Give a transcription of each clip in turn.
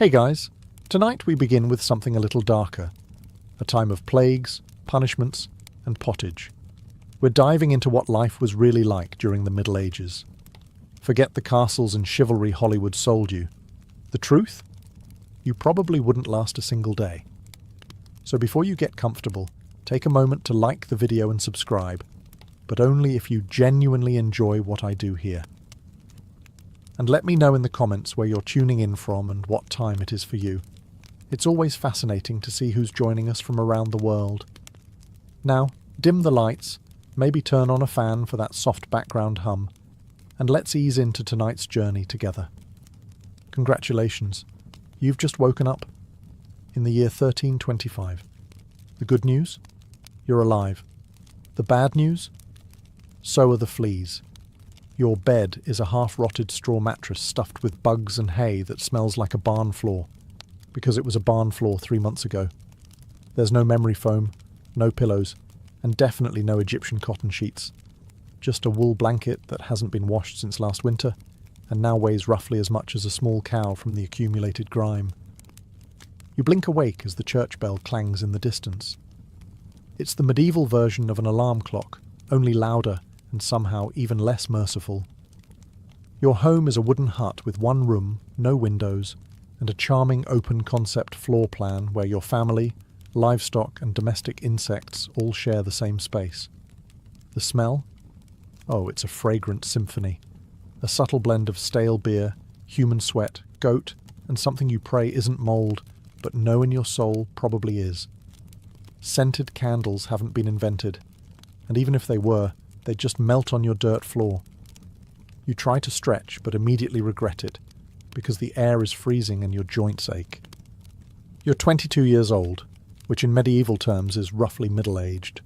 Hey guys, tonight we begin with something a little darker. A time of plagues, punishments, and pottage. We're diving into what life was really like during the Middle Ages. Forget the castles and chivalry Hollywood sold you. The truth? You probably wouldn't last a single day. So before you get comfortable, take a moment to like the video and subscribe, but only if you genuinely enjoy what I do here. And let me know in the comments where you're tuning in from and what time it is for you. It's always fascinating to see who's joining us from around the world. Now, dim the lights, maybe turn on a fan for that soft background hum, and let's ease into tonight's journey together. Congratulations, you've just woken up in the year 1325. The good news? You're alive. The bad news? So are the fleas. Your bed is a half-rotted straw mattress stuffed with bugs and hay that smells like a barn floor, because it was a barn floor 3 months ago. There's no memory foam, no pillows, and definitely no Egyptian cotton sheets. Just a wool blanket that hasn't been washed since last winter, and now weighs roughly as much as a small cow from the accumulated grime. You blink awake as the church bell clangs in the distance. It's the medieval version of an alarm clock, only louder and somehow even less merciful. Your home is a wooden hut with one room, no windows, and a charming open-concept floor plan where your family, livestock and domestic insects all share the same space. The smell? Oh, it's a fragrant symphony. A subtle blend of stale beer, human sweat, goat, and something you pray isn't mould, but know in your soul probably is. Scented candles haven't been invented, and even if they were, they'd just melt on your dirt floor. You try to stretch, but immediately regret it, because the air is freezing and your joints ache. You're 22 years old, which in medieval terms is roughly middle-aged.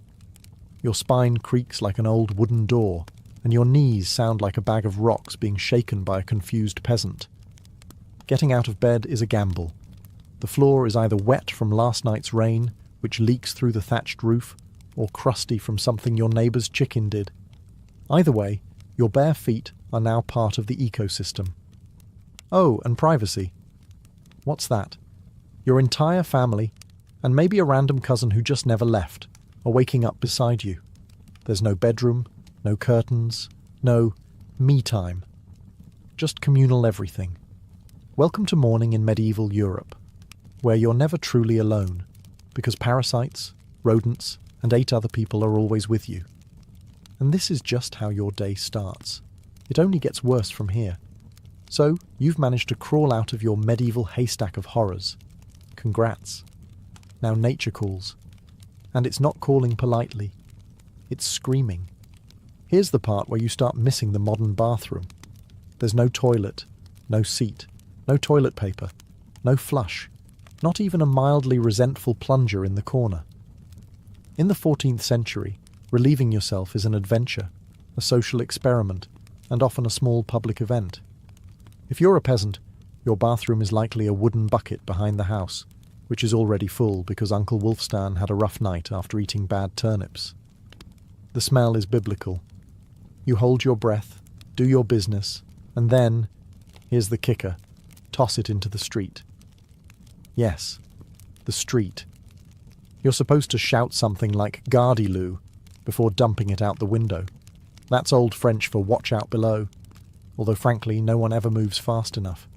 Your spine creaks like an old wooden door, and your knees sound like a bag of rocks being shaken by a confused peasant. Getting out of bed is a gamble. The floor is either wet from last night's rain, which leaks through the thatched roof, or crusty from something your neighbour's chicken did. Either way, your bare feet are now part of the ecosystem. Oh, and privacy. What's that? Your entire family, and maybe a random cousin who just never left, are waking up beside you. There's no bedroom, no curtains, no me time. Just communal everything. Welcome to morning in medieval Europe, where you're never truly alone, because parasites, rodents, and 8 other people are always with you. And this is just how your day starts. It only gets worse from here. So, you've managed to crawl out of your medieval haystack of horrors. Congrats. Now nature calls. And it's not calling politely. It's screaming. Here's the part where you start missing the modern bathroom. There's no toilet, no seat, no toilet paper, no flush, not even a mildly resentful plunger in the corner. In the 14th century, relieving yourself is an adventure, a social experiment, and often a small public event. If you're a peasant, your bathroom is likely a wooden bucket behind the house, which is already full because Uncle Wolfstan had a rough night after eating bad turnips. The smell is biblical. You hold your breath, do your business, and then, here's the kicker, toss it into the street. Yes, the street. You're supposed to shout something like "Gardez-lou" before dumping it out the window. That's Old French for "watch out below," although frankly no one ever moves fast enough.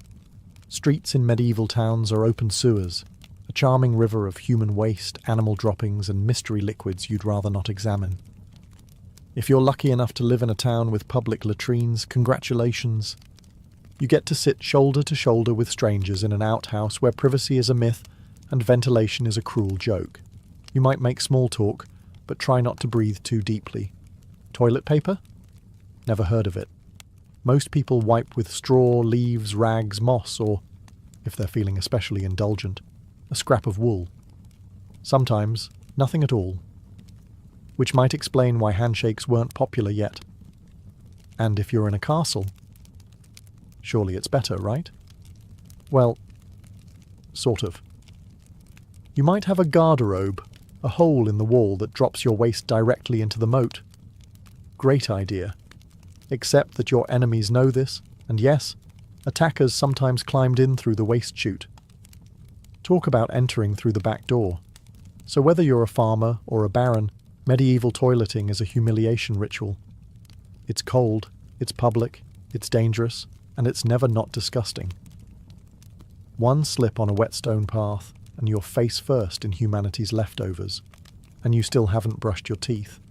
Streets in medieval towns are open sewers, a charming river of human waste, animal droppings and mystery liquids you'd rather not examine. If you're lucky enough to live in a town with public latrines, congratulations. You get to sit shoulder to shoulder with strangers in an outhouse where privacy is a myth and ventilation is a cruel joke. You might make small talk, but try not to breathe too deeply. Toilet paper? Never heard of it. Most people wipe with straw, leaves, rags, moss, or, if they're feeling especially indulgent, a scrap of wool. Sometimes, nothing at all. Which might explain why handshakes weren't popular yet. And if you're in a castle, surely it's better, right? Well, sort of. You might have a garderobe, a hole in the wall that drops your waist directly into the moat. Great idea. Except that your enemies know this, and yes, attackers sometimes climbed in through the waist chute, Talk about entering through the back door. So whether you're a farmer or a baron, medieval toileting is a humiliation ritual. It's cold, it's public, it's dangerous, and it's never not disgusting. One slip on a wet stone path, and you're face first in humanity's leftovers, and you still haven't brushed your teeth.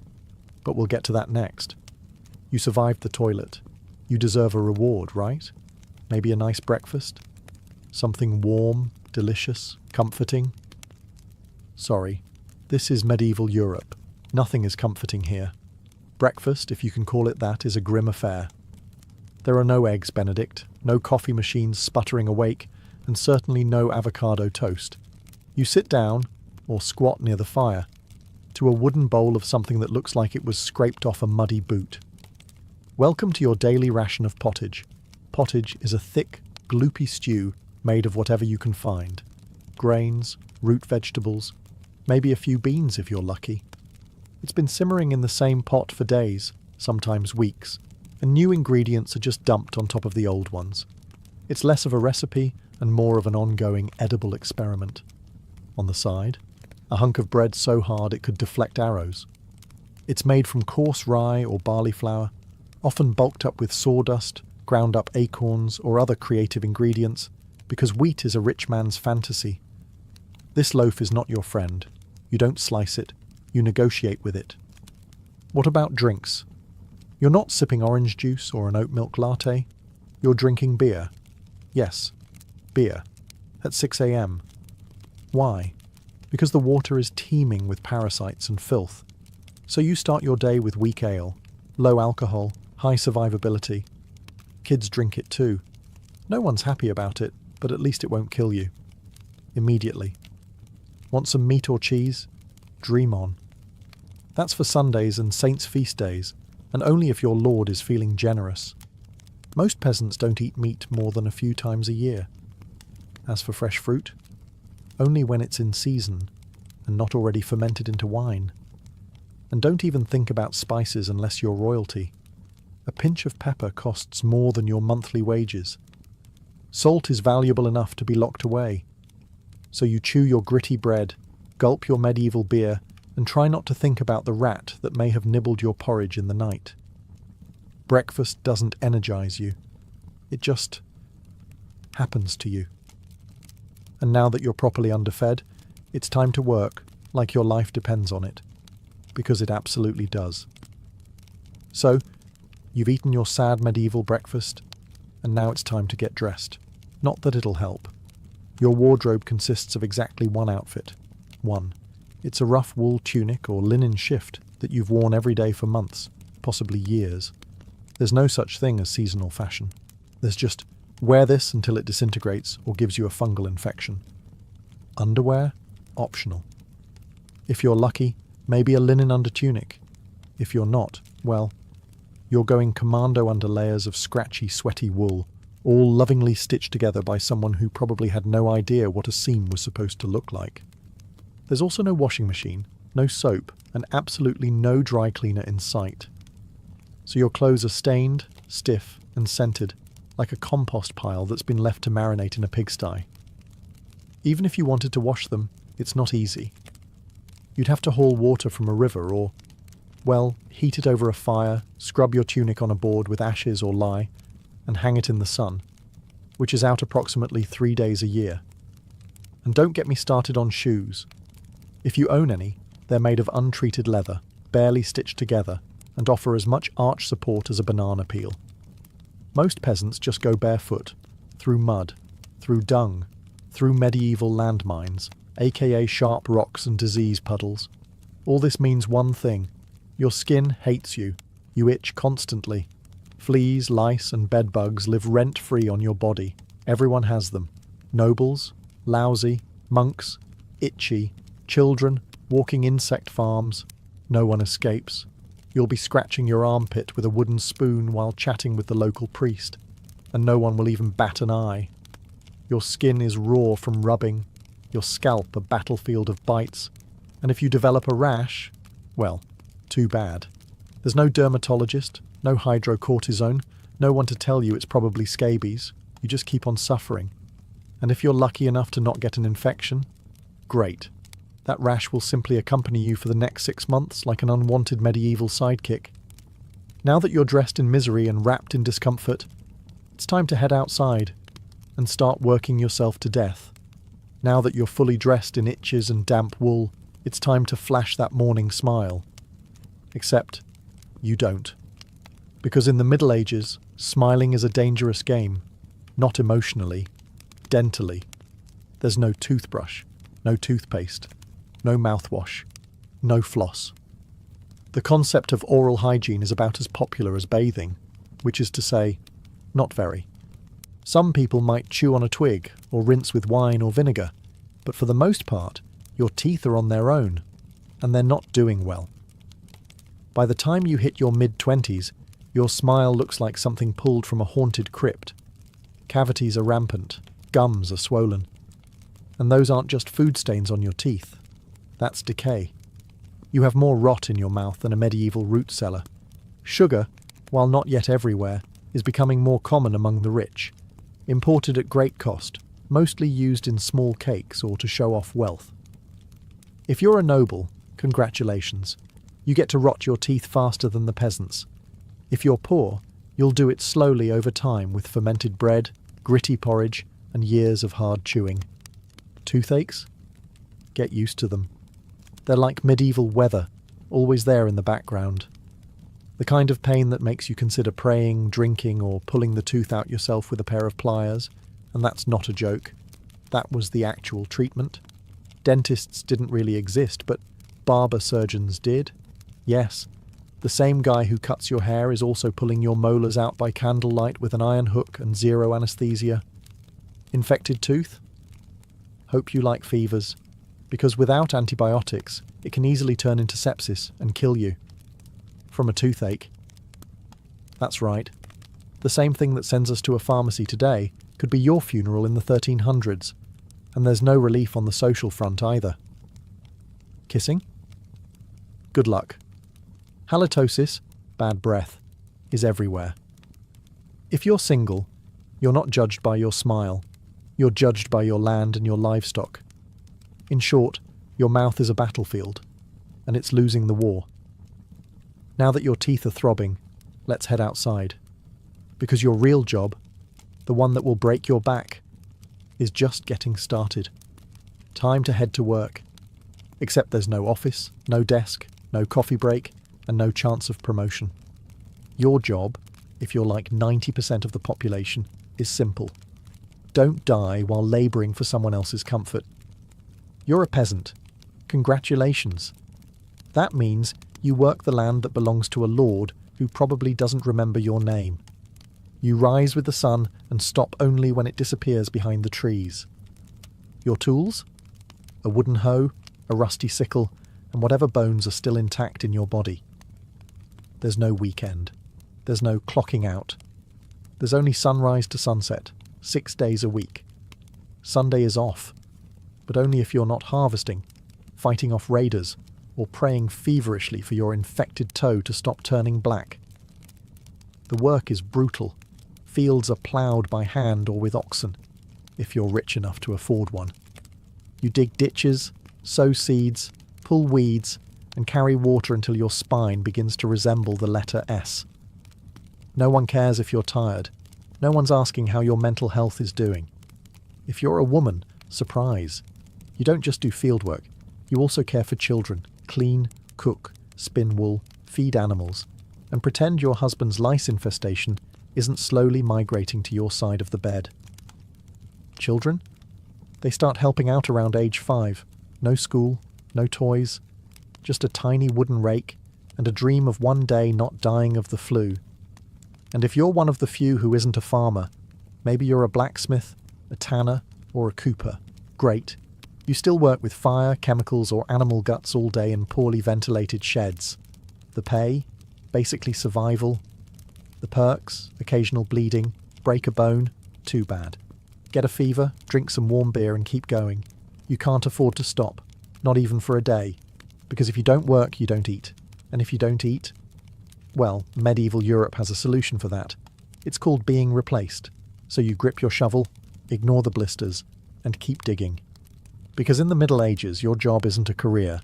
But we'll get to that next. You survived the toilet. You deserve a reward, right? Maybe a nice breakfast? Something warm, delicious, comforting? Sorry, this is medieval Europe. Nothing is comforting here. Breakfast, if you can call it that, is a grim affair. There are no eggs Benedict, no coffee machines sputtering awake, and certainly no avocado toast. You sit down, or squat near the fire, to a wooden bowl of something that looks like it was scraped off a muddy boot. Welcome to your daily ration of pottage. Pottage is a thick, gloopy stew made of whatever you can find. Grains, root vegetables, maybe a few beans if you're lucky. It's been simmering in the same pot for days, sometimes weeks, and new ingredients are just dumped on top of the old ones. It's less of a recipe and more of an ongoing edible experiment. On the side, a hunk of bread so hard it could deflect arrows. It's made from coarse rye or barley flour, often bulked up with sawdust, ground up acorns or other creative ingredients, because wheat is a rich man's fantasy. This loaf is not your friend. You don't slice it, you negotiate with it. What about drinks? You're not sipping orange juice or an oat milk latte. You're drinking beer. Yes, beer. At 6 a.m. Why? Because the water is teeming with parasites and filth. So you start your day with weak ale, low alcohol, high survivability. Kids drink it too. No one's happy about it, but at least it won't kill you. Immediately. Want some meat or cheese? Dream on. That's for Sundays and saints' feast days, and only if your lord is feeling generous. Most peasants don't eat meat more than a few times a year. As for fresh fruit, only when it's in season and not already fermented into wine. And don't even think about spices unless you're royalty. A pinch of pepper costs more than your monthly wages. Salt is valuable enough to be locked away. So you chew your gritty bread, gulp your medieval beer, and try not to think about the rat that may have nibbled your porridge in the night. Breakfast doesn't energize you. It just happens to you. And now that you're properly underfed, it's time to work like your life depends on it. Because it absolutely does. So, you've eaten your sad medieval breakfast, and now it's time to get dressed. Not that it'll help. Your wardrobe consists of exactly one outfit. One. It's a rough wool tunic or linen shift that you've worn every day for months, possibly years. There's no such thing as seasonal fashion. There's just wear this until it disintegrates or gives you a fungal infection. Underwear? Optional. If you're lucky, maybe a linen undertunic. If you're not, well, you're going commando under layers of scratchy, sweaty wool, all lovingly stitched together by someone who probably had no idea what a seam was supposed to look like. There's also no washing machine, no soap, and absolutely no dry cleaner in sight. So your clothes are stained, stiff, and scented, like a compost pile that's been left to marinate in a pigsty. Even if you wanted to wash them, it's not easy. You'd have to haul water from a river or, well, heat it over a fire, scrub your tunic on a board with ashes or lye, and hang it in the sun, which is out approximately 3 days a year. And don't get me started on shoes. If you own any, they're made of untreated leather, barely stitched together, and offer as much arch support as a banana peel. Most peasants just go barefoot, through mud, through dung, through medieval landmines, aka sharp rocks and disease puddles. All this means one thing. Your skin hates you. You itch constantly. Fleas, lice, and bedbugs live rent-free on your body. Everyone has them. Nobles, lousy, monks, itchy, children, walking insect farms. No one escapes. You'll be scratching your armpit with a wooden spoon while chatting with the local priest, and no one will even bat an eye. Your skin is raw from rubbing, your scalp a battlefield of bites, and if you develop a rash, well, too bad. There's no dermatologist, no hydrocortisone, no one to tell you it's probably scabies. You just keep on suffering. And if you're lucky enough to not get an infection, great. That rash will simply accompany you for the next 6 months like an unwanted medieval sidekick. Now that you're dressed in misery and wrapped in discomfort, it's time to head outside and start working yourself to death. Now that you're fully dressed in itches and damp wool, it's time to flash that morning smile. Except, you don't. Because in the Middle Ages, smiling is a dangerous game. Not emotionally, dentally. There's no toothbrush, no toothpaste, no mouthwash, no floss. The concept of oral hygiene is about as popular as bathing, which is to say, not very. Some people might chew on a twig or rinse with wine or vinegar, but for the most part, your teeth are on their own, and they're not doing well. By the time you hit your mid-20s, your smile looks like something pulled from a haunted crypt. Cavities are rampant, gums are swollen. And those aren't just food stains on your teeth. That's decay. You have more rot in your mouth than a medieval root cellar. Sugar, while not yet everywhere, is becoming more common among the rich. Imported at great cost, mostly used in small cakes or to show off wealth. If you're a noble, congratulations. You get to rot your teeth faster than the peasants. If you're poor, you'll do it slowly over time with fermented bread, gritty porridge, and years of hard chewing. Toothaches? Get used to them. They're like medieval weather, always there in the background. The kind of pain that makes you consider praying, drinking, or pulling the tooth out yourself with a pair of pliers, and that's not a joke. That was the actual treatment. Dentists didn't really exist, but barber surgeons did. Yes, the same guy who cuts your hair is also pulling your molars out by candlelight with an iron hook and zero anesthesia. Infected tooth? Hope you like fevers, because without antibiotics, it can easily turn into sepsis and kill you. From a toothache. That's right. The same thing that sends us to a pharmacy today could be your funeral in the 1300s, and there's no relief on the social front either. Kissing? Good luck. Halitosis, bad breath, is everywhere. If you're single, you're not judged by your smile. You're judged by your land and your livestock. In short, your mouth is a battlefield, and it's losing the war. Now that your teeth are throbbing, let's head outside. Because your real job, the one that will break your back, is just getting started. Time to head to work. Except there's no office, no desk, no coffee break, and no chance of promotion. Your job, if you're like 90% of the population, is simple. Don't die while labouring for someone else's comfort. You're a peasant. Congratulations. That means you work the land that belongs to a lord who probably doesn't remember your name. You rise with the sun and stop only when it disappears behind the trees. Your tools? A wooden hoe, a rusty sickle, and whatever bones are still intact in your body. There's no weekend. There's no clocking out. There's only sunrise to sunset, 6 days a week. Sunday is off, but only if you're not harvesting, fighting off raiders, or praying feverishly for your infected toe to stop turning black. The work is brutal. Fields are ploughed by hand or with oxen, if you're rich enough to afford one. You dig ditches, sow seeds, pull weeds, and carry water until your spine begins to resemble the letter S. No one cares if you're tired. No one's asking how your mental health is doing. If you're a woman, surprise. You don't just do fieldwork. You also care for children, clean, cook, spin wool, feed animals, and pretend your husband's lice infestation isn't slowly migrating to your side of the bed. Children? They start helping out around age 5. No school, no toys, just a tiny wooden rake and a dream of one day not dying of the flu. And if you're one of the few who isn't a farmer, maybe you're a blacksmith, a tanner, or a cooper. Great. You still work with fire, chemicals, or animal guts all day in poorly ventilated sheds. The pay? Basically survival. The perks? Occasional bleeding. Break a bone? Too bad. Get a fever, drink some warm beer and keep going. You can't afford to stop. Not even for a day. Because if you don't work, you don't eat. And if you don't eat, well, medieval Europe has a solution for that. It's called being replaced. So you grip your shovel, ignore the blisters, and keep digging. Because in the Middle Ages, your job isn't a career,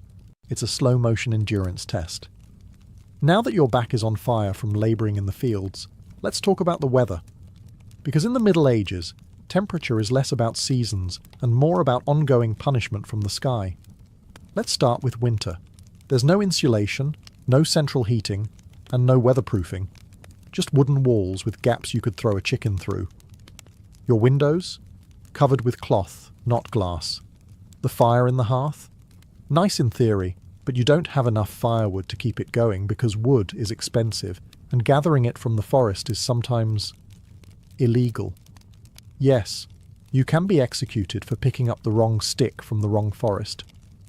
it's a slow-motion endurance test. Now that your back is on fire from labouring in the fields, let's talk about the weather. Because in the Middle Ages, temperature is less about seasons and more about ongoing punishment from the sky. Let's start with winter. There's no insulation, no central heating, and no weatherproofing. Just wooden walls with gaps you could throw a chicken through. Your windows? Covered with cloth, not glass. The fire in the hearth? Nice in theory, but you don't have enough firewood to keep it going because wood is expensive, and gathering it from the forest is sometimes illegal. Yes, you can be executed for picking up the wrong stick from the wrong forest.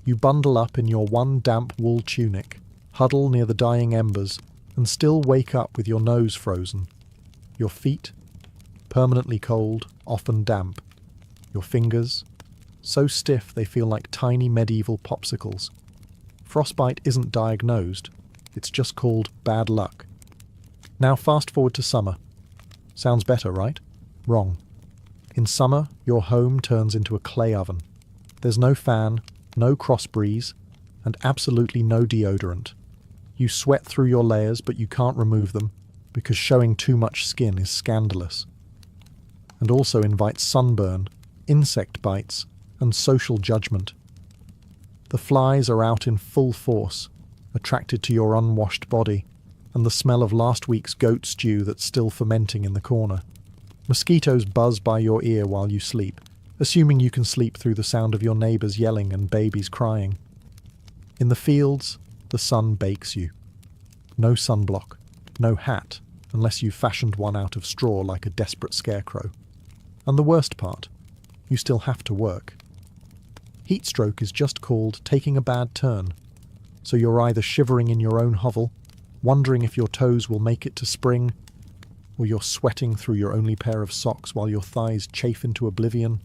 You bundle up in your one damp wool tunic, huddle near the dying embers, and still wake up with your nose frozen. Your feet? Permanently cold, often damp. Your fingers? So stiff they feel like tiny medieval popsicles. Frostbite isn't diagnosed, it's just called bad luck. Now fast forward to summer. Sounds better, right? Wrong. In summer, your home turns into a clay oven. There's no fan, no cross breeze, and absolutely no deodorant. You sweat through your layers, but you can't remove them, because showing too much skin is scandalous. And also invites sunburn, insect bites, and social judgment. The flies are out in full force, attracted to your unwashed body, and the smell of last week's goat stew that's still fermenting in the corner. Mosquitoes buzz by your ear while you sleep, assuming you can sleep through the sound of your neighbours yelling and babies crying. In the fields, the sun bakes you. No sunblock, no hat, unless you've fashioned one out of straw like a desperate scarecrow. And the worst part, you still have to work. Heatstroke is just called taking a bad turn, so you're either shivering in your own hovel, wondering if your toes will make it to spring, or you're sweating through your only pair of socks while your thighs chafe into oblivion.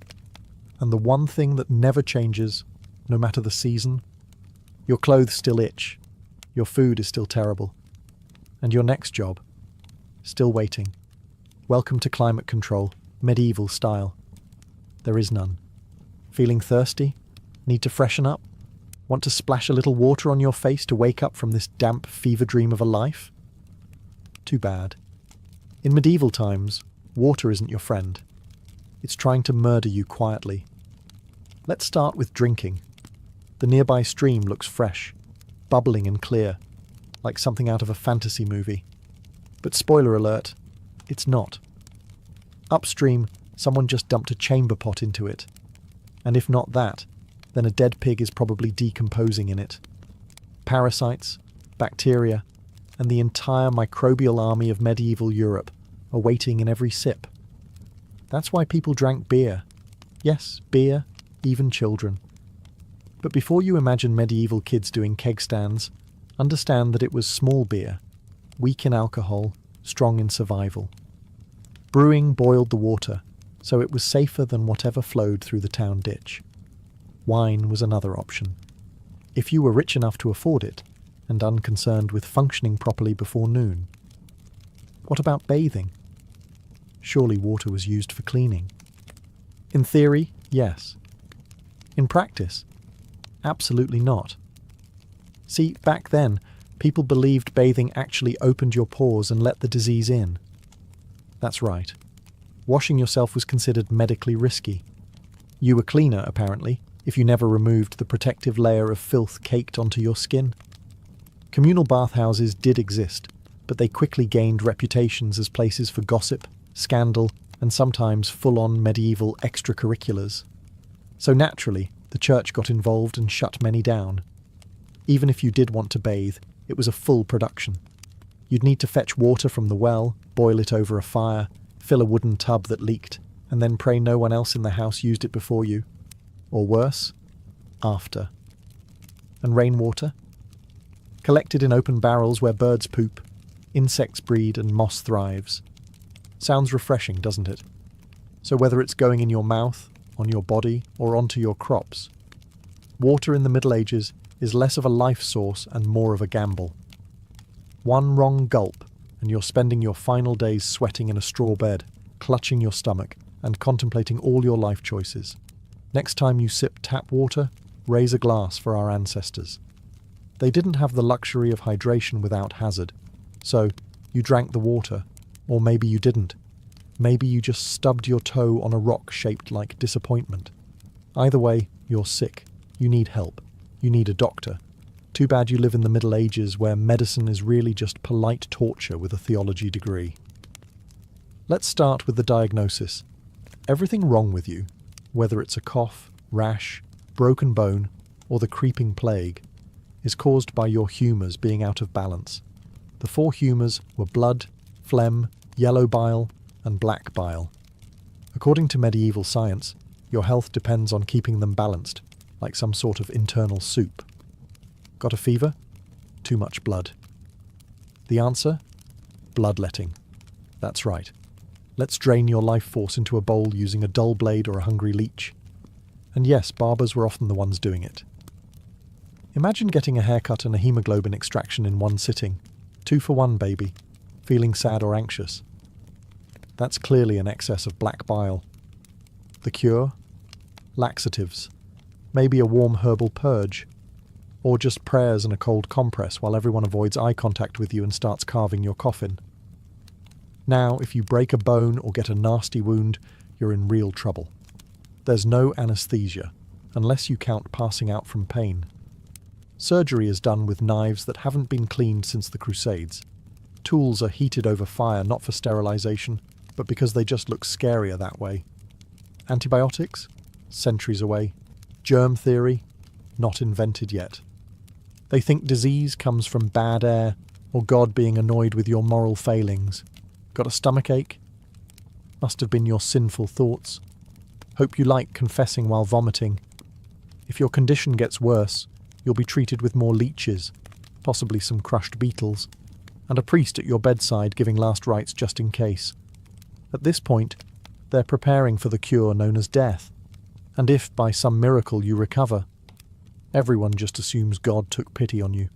And the one thing that never changes, no matter the season, your clothes still itch, your food is still terrible, and your next job, still waiting. Welcome to climate control, medieval style. There is none. Feeling thirsty? Need to freshen up? Want to splash a little water on your face to wake up from this damp fever dream of a life? Too bad. In medieval times, water isn't your friend. It's trying to murder you quietly. Let's start with drinking. The nearby stream looks fresh, bubbling and clear, like something out of a fantasy movie. But spoiler alert, it's not. Upstream, someone just dumped a chamber pot into it. And if not that, then a dead pig is probably decomposing in it. Parasites, bacteria, and the entire microbial army of medieval Europe are waiting in every sip. That's why people drank beer. Yes, beer, even children. But before you imagine medieval kids doing keg stands, understand that it was small beer, weak in alcohol, strong in survival. Brewing boiled the water, so it was safer than whatever flowed through the town ditch. Wine was another option. If you were rich enough to afford it, and unconcerned with functioning properly before noon. What about bathing? Surely water was used for cleaning. In theory, yes. In practice, absolutely not. See, back then, people believed bathing actually opened your pores and let the disease in. That's right. Washing yourself was considered medically risky. You were cleaner, apparently, if you never removed the protective layer of filth caked onto your skin. Communal bathhouses did exist, but they quickly gained reputations as places for gossip, scandal, and sometimes full-on medieval extracurriculars. So naturally, the church got involved and shut many down. Even if you did want to bathe, it was a full production. You'd need to fetch water from the well, boil it over a fire, fill a wooden tub that leaked, and then pray no one else in the house used it before you. Or worse, after. And rainwater? Collected in open barrels where birds poop, insects breed and moss thrives. Sounds refreshing, doesn't it? So whether it's going in your mouth, on your body, or onto your crops, water in the Middle Ages is less of a life source and more of a gamble. One wrong gulp, and you're spending your final days sweating in a straw bed, clutching your stomach, and contemplating all your life choices. Next time you sip tap water, raise a glass for our ancestors. They didn't have the luxury of hydration without hazard, so you drank the water, or maybe you didn't. Maybe you just stubbed your toe on a rock shaped like disappointment. Either way, you're sick. You need help. You need a doctor. Too bad you live in the Middle Ages where medicine is really just polite torture with a theology degree. Let's start with the diagnosis. Everything wrong with you, whether it's a cough, rash, broken bone, or the creeping plague, is caused by your humours being out of balance. The 4 humours were blood, phlegm, yellow bile, and black bile. According to medieval science, your health depends on keeping them balanced, like some sort of internal soup. Got a fever? Too much blood. The answer? Bloodletting. That's right. Let's drain your life force into a bowl using a dull blade or a hungry leech. And yes, barbers were often the ones doing it. Imagine getting a haircut and a hemoglobin extraction in one sitting. 2 for 1, baby. Feeling sad or anxious? That's clearly an excess of black bile. The cure? Laxatives. Maybe a warm herbal purge. Or just prayers and a cold compress while everyone avoids eye contact with you and starts carving your coffin. Now, if you break a bone or get a nasty wound, you're in real trouble. There's no anaesthesia, unless you count passing out from pain. Surgery is done with knives that haven't been cleaned since the Crusades. Tools are heated over fire not for sterilisation, but because they just look scarier that way. Antibiotics? Centuries away. Germ theory? Not invented yet. They think disease comes from bad air or God being annoyed with your moral failings. Got a stomachache? Must have been your sinful thoughts. Hope you like confessing while vomiting. If your condition gets worse, you'll be treated with more leeches, possibly some crushed beetles, and a priest at your bedside giving last rites just in case. At this point, they're preparing for the cure known as death. And if, by some miracle, you recover, everyone just assumes God took pity on you.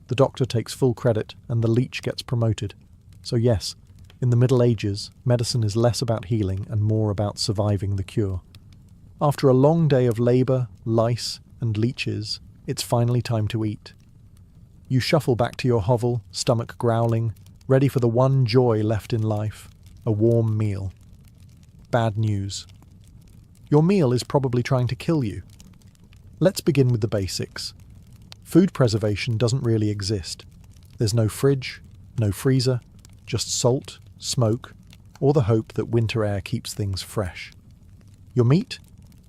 The doctor takes full credit and the leech gets promoted. So yes, in the Middle Ages, medicine is less about healing and more about surviving the cure. After a long day of labour, lice, and leeches, it's finally time to eat. You shuffle back to your hovel, stomach growling, ready for the one joy left in life, a warm meal. Bad news. Your meal is probably trying to kill you. Let's begin with the basics. Food preservation doesn't really exist. There's no fridge, no freezer, just salt, smoke, or the hope that winter air keeps things fresh. Your meat,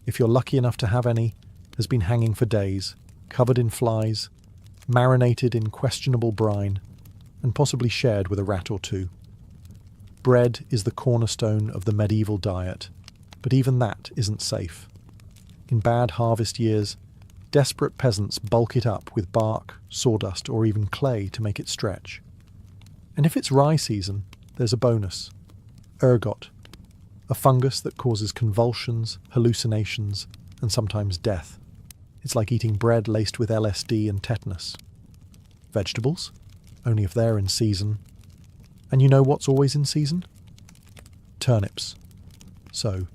if you're lucky enough to have any, has been hanging for days, covered in flies, marinated in questionable brine, and possibly shared with a rat or 2. Bread is the cornerstone of the medieval diet, but even that isn't safe. In bad harvest years, desperate peasants bulk it up with bark, sawdust, or even clay to make it stretch. And if it's rye season, there's a bonus. Ergot, a fungus that causes convulsions, hallucinations, and sometimes death. It's like eating bread laced with LSD and tetanus. Vegetables? Only if they're in season. And you know what's always in season? Turnips. So,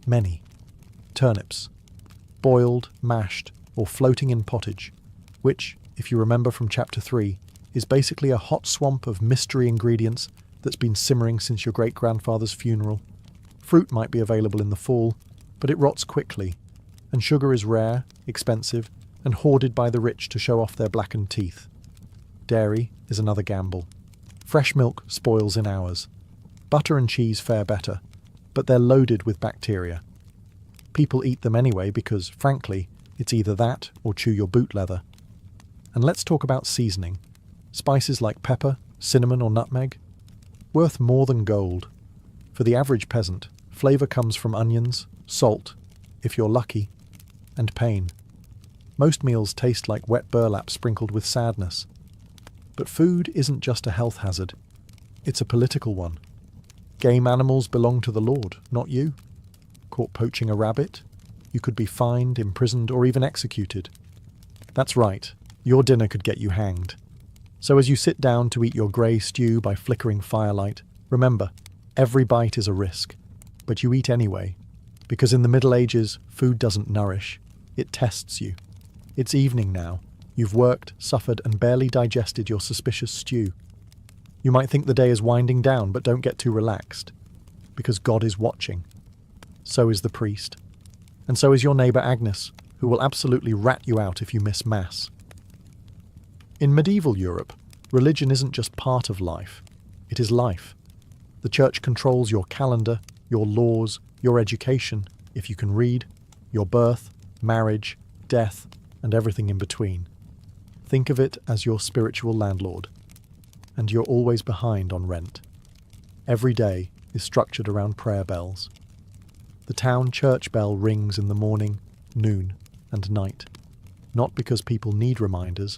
many. Turnips. Boiled, mashed, or floating in pottage, which, if you remember from Chapter 3, is basically a hot swamp of mystery ingredients that's been simmering since your great-grandfather's funeral. Fruit might be available in the fall, but it rots quickly, and sugar is rare, expensive, and hoarded by the rich to show off their blackened teeth. Dairy is another gamble. Fresh milk spoils in hours. Butter and cheese fare better, but they're loaded with bacteria. People eat them anyway because, frankly, it's either that or chew your boot leather. And let's talk about seasoning. Spices like pepper, cinnamon or nutmeg? Worth more than gold. For the average peasant, flavour comes from onions, salt, if you're lucky, and pain. Most meals taste like wet burlap sprinkled with sadness. But food isn't just a health hazard. It's a political one. Game animals belong to the Lord, not you. Caught poaching a rabbit? You could be fined, imprisoned, or even executed. That's right, your dinner could get you hanged. So as you sit down to eat your grey stew by flickering firelight, remember, every bite is a risk. but you eat anyway, because in the Middle Ages, food doesn't nourish, it tests you. It's evening now. You've worked, suffered, and barely digested your suspicious stew. You might think the day is winding down, but don't get too relaxed, because God is watching. So is the priest. And so is your neighbour Agnes, who will absolutely rat you out if you miss Mass. In medieval Europe, religion isn't just part of life, it is life. The church controls your calendar, your laws, your education, if you can read, your birth, marriage, death, and everything in between. Think of it as your spiritual landlord. And you're always behind on rent. Every day is structured around prayer bells. The town church bell rings in the morning, noon, and night. Not because people need reminders,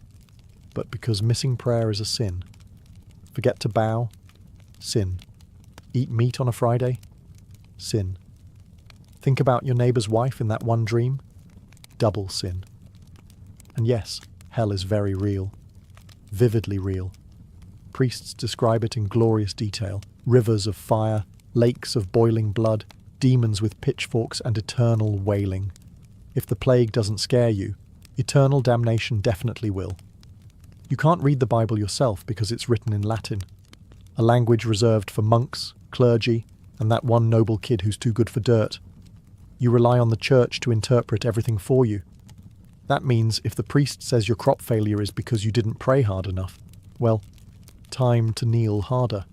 but because missing prayer is a sin. Forget to bow? Sin. Eat meat on a Friday? Sin. Think about your neighbour's wife in that one dream? Double sin. And yes, hell is very real. Vividly real. Priests describe it in glorious detail. Rivers of fire, lakes of boiling blood, demons with pitchforks and eternal wailing. If the plague doesn't scare you, eternal damnation definitely will. You can't read the Bible yourself because it's written in Latin, a language reserved for monks, clergy, and that one noble kid who's too good for dirt. You rely on the church to interpret everything for you. That means if the priest says your crop failure is because you didn't pray hard enough, well, time to kneel harder.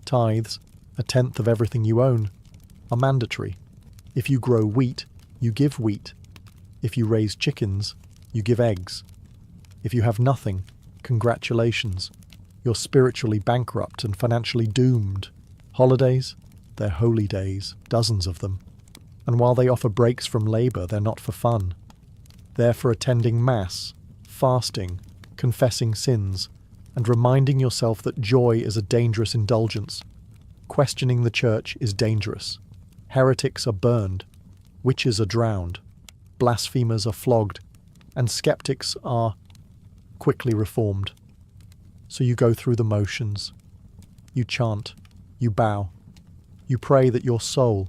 Tithes, 1/10 of everything you own, are mandatory. If you grow wheat, you give wheat. If you raise chickens, you give eggs. If you have nothing, congratulations. You're spiritually bankrupt and financially doomed. Holidays? They're holy days, dozens of them. And while they offer breaks from labour, they're not for fun. They're for attending Mass, fasting, confessing sins, and reminding yourself that joy is a dangerous indulgence. Questioning the church is dangerous. Heretics are burned, witches are drowned, blasphemers are flogged, and skeptics are quickly reformed. So you go through the motions. You chant, you bow, you pray that your soul,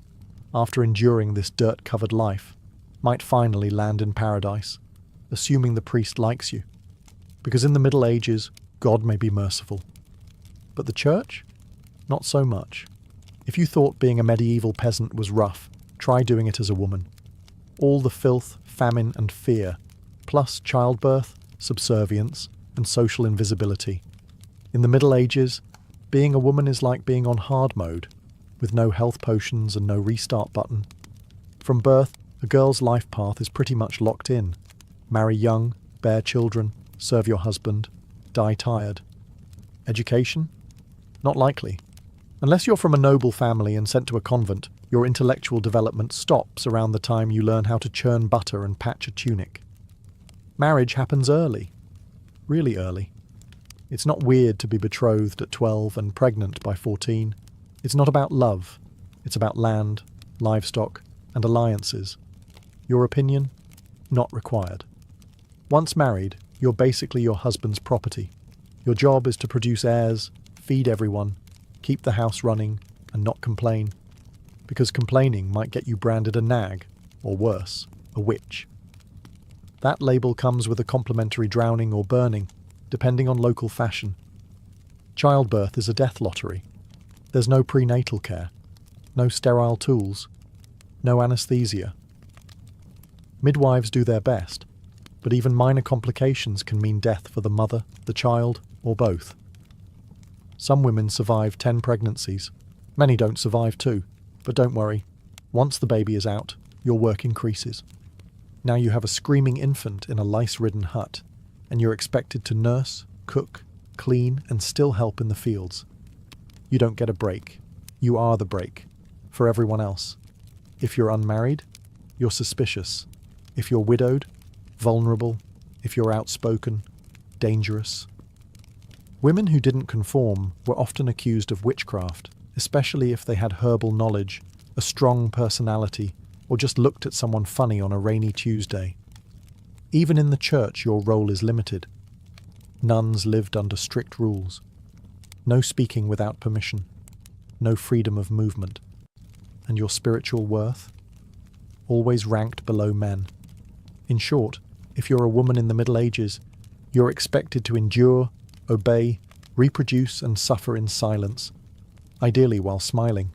after enduring this dirt-covered life, might finally land in paradise, assuming the priest likes you. Because in the Middle Ages, God may be merciful. But the church? Not so much. If you thought being a medieval peasant was rough, try doing it as a woman. All the filth, famine, and fear, plus childbirth, subservience, and social invisibility. In the Middle Ages, being a woman is like being on hard mode, with no health potions and no restart button. From birth, a girl's life path is pretty much locked in. Marry young, bear children, serve your husband, die tired. Education? Not likely. Unless you're from a noble family and sent to a convent, your intellectual development stops around the time you learn how to churn butter and patch a tunic. Marriage happens early. Really early. It's not weird to be betrothed at 12 and pregnant by 14. It's not about love. It's about land, livestock, and alliances. Your opinion? Not required. Once married, you're basically your husband's property. Your job is to produce heirs, feed everyone, keep the house running, and not complain. Because complaining might get you branded a nag, or worse, a witch. That label comes with a complimentary drowning or burning, depending on local fashion. Childbirth is a death lottery. There's no prenatal care, no sterile tools, no anesthesia. Midwives do their best, but even minor complications can mean death for the mother, the child, or both. Some women survive 10 pregnancies. Many don't survive 2, but don't worry. Once the baby is out, your work increases. Now you have a screaming infant in a lice-ridden hut, and you're expected to nurse, cook, clean, and still help in the fields. You don't get a break. You are the break, for everyone else. If you're unmarried, you're suspicious. If you're widowed, vulnerable. If you're outspoken, dangerous. Women who didn't conform were often accused of witchcraft, especially if they had herbal knowledge, a strong personality, or just looked at someone funny on a rainy Tuesday. Even in the church, your role is limited. Nuns lived under strict rules. No speaking without permission. No freedom of movement. and your spiritual worth, always ranked below men. In short, if you're a woman in the Middle Ages, you're expected to endure, obey, reproduce and suffer in silence, ideally while smiling.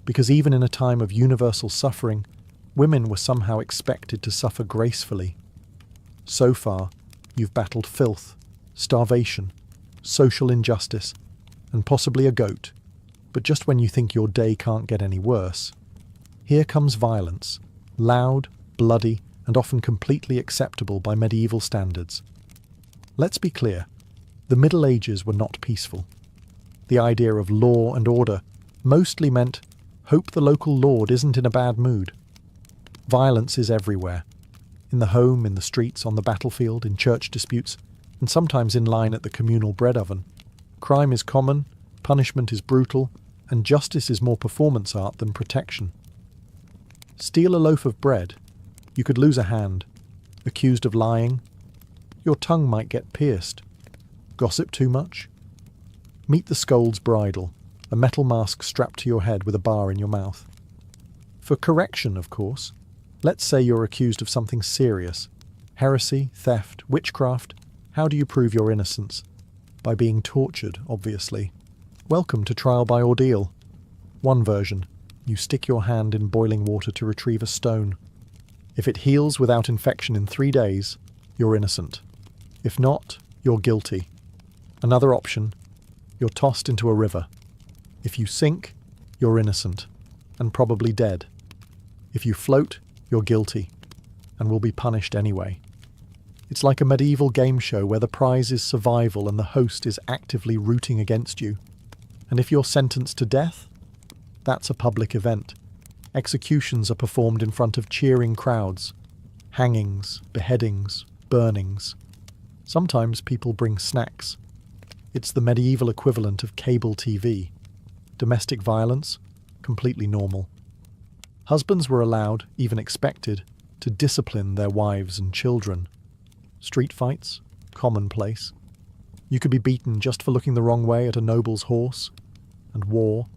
Because even in a time of universal suffering, women were somehow expected to suffer gracefully. So far, you've battled filth, starvation, social injustice, and possibly a goat. But just when you think your day can't get any worse, here comes violence, loud, bloody, and often completely acceptable by medieval standards. Let's be clear, the Middle Ages were not peaceful. The idea of law and order mostly meant, hope the local lord isn't in a bad mood. Violence is everywhere. In the home, in the streets, on the battlefield, in church disputes, and sometimes in line at the communal bread oven. Crime is common, punishment is brutal, and justice is more performance art than protection. Steal a loaf of bread, you could lose a hand. Accused of lying, your tongue might get pierced. Gossip too much? Meet the scold's bridle, a metal mask strapped to your head with a bar in your mouth. For correction, of course, let's say you're accused of something serious. Heresy, theft, witchcraft. How do you prove your innocence? By being tortured, obviously. Welcome to trial by ordeal. One version, you stick your hand in boiling water to retrieve a stone. If it heals without infection in 3 days, you're innocent. If not, you're guilty. Another option, you're tossed into a river. If you sink, you're innocent, and probably dead. If you float, you're guilty, and will be punished anyway. It's like a medieval game show where the prize is survival and the host is actively rooting against you. And if you're sentenced to death, that's a public event. Executions are performed in front of cheering crowds. Hangings, beheadings, burnings. Sometimes people bring snacks. It's the medieval equivalent of cable TV. Domestic violence, completely normal. Husbands were allowed, even expected, to discipline their wives and children. Street fights, commonplace. You could be beaten just for looking the wrong way at a noble's horse. And war,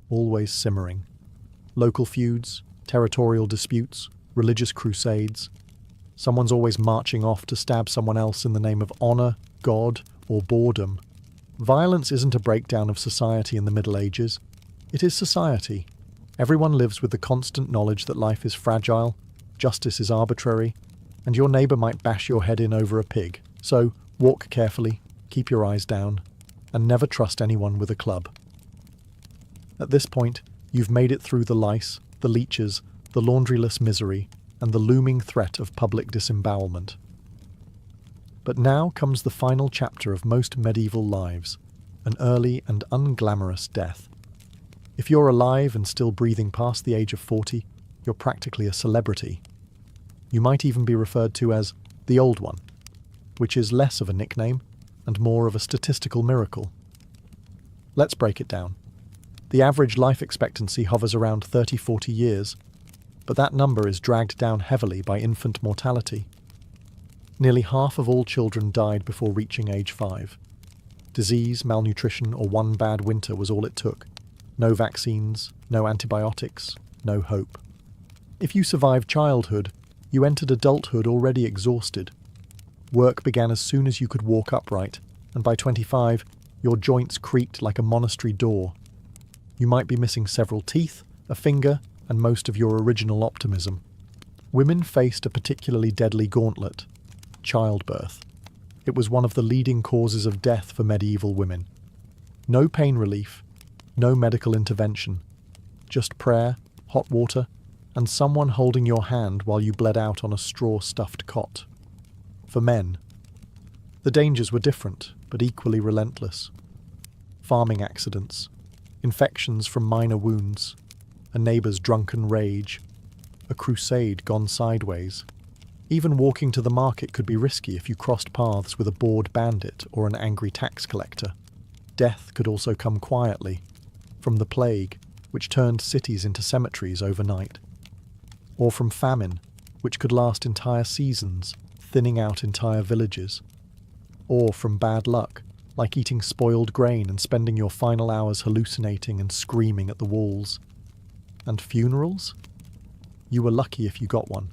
always simmering. Local feuds, territorial disputes, religious crusades. Someone's always marching off to stab someone else in the name of honour, God, or boredom. Violence isn't a breakdown of society in the Middle Ages. It is society. Everyone lives with the constant knowledge that life is fragile, justice is arbitrary, and your neighbour might bash your head in over a pig. So, walk carefully, keep your eyes down, and never trust anyone with a club. At this point, you've made it through the lice, the leeches, the laundryless misery, and the looming threat of public disembowelment. But now comes the final chapter of most medieval lives, an early and unglamorous death. If you're alive and still breathing past the age of 40, you're practically a celebrity. You might even be referred to as the Old One, which is less of a nickname and more of a statistical miracle. Let's break it down. The average life expectancy hovers around 30-40 years, but that number is dragged down heavily by infant mortality. Nearly half of all children died before reaching age 5. Disease, malnutrition, or one bad winter was all it took. No vaccines, no antibiotics, no hope. If you survived childhood, you entered adulthood already exhausted. Work began as soon as you could walk upright, and by 25, your joints creaked like a monastery door. You might be missing several teeth, a finger, and most of your original optimism. Women faced a particularly deadly gauntlet: childbirth. It was one of the leading causes of death for medieval women. No pain relief, no medical intervention, just prayer, hot water, and someone holding your hand while you bled out on a straw-stuffed cot. For men, the dangers were different, but equally relentless. Farming accidents, infections from minor wounds, a neighbour's drunken rage, a crusade gone sideways. Even walking to the market could be risky if you crossed paths with a bored bandit or an angry tax collector. Death could also come quietly, from the plague, which turned cities into cemeteries overnight, or from famine, which could last entire seasons, thinning out entire villages, or from bad luck, like eating spoiled grain and spending your final hours hallucinating and screaming at the walls. And funerals? You were lucky if you got one.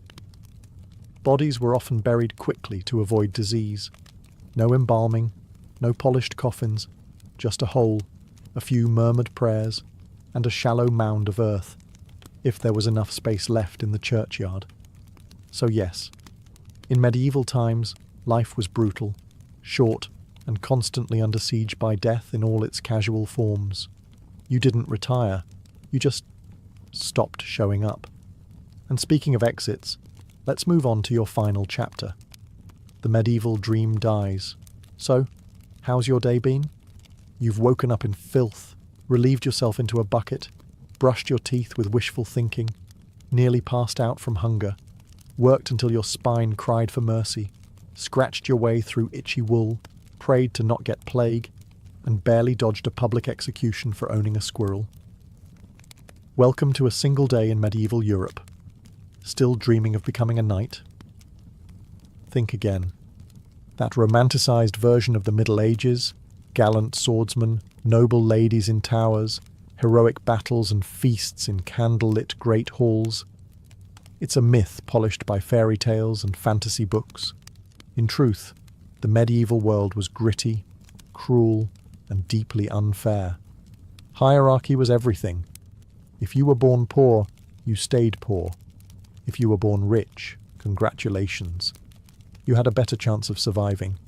Bodies were often buried quickly to avoid disease. No embalming, no polished coffins, just a hole, a few murmured prayers, and a shallow mound of earth, if there was enough space left in the churchyard. So yes, in medieval times, life was brutal, short, and constantly under siege by death in all its casual forms. You didn't retire, you just stopped showing up. And speaking of exits, let's move on to your final chapter. The medieval dream dies. So, how's your day been? You've woken up in filth, relieved yourself into a bucket, brushed your teeth with wishful thinking, nearly passed out from hunger, worked until your spine cried for mercy, scratched your way through itchy wool, prayed to not get plague, and barely dodged a public execution for owning a squirrel. Welcome to a single day in medieval Europe. Still dreaming of becoming a knight? Think again. That romanticised version of the Middle Ages, gallant swordsmen, noble ladies in towers, heroic battles and feasts in candle-lit great halls. It's a myth polished by fairy tales and fantasy books. In truth, the medieval world was gritty, cruel, and deeply unfair. Hierarchy was everything. If you were born poor, you stayed poor. If you were born rich, congratulations. You had a better chance of surviving,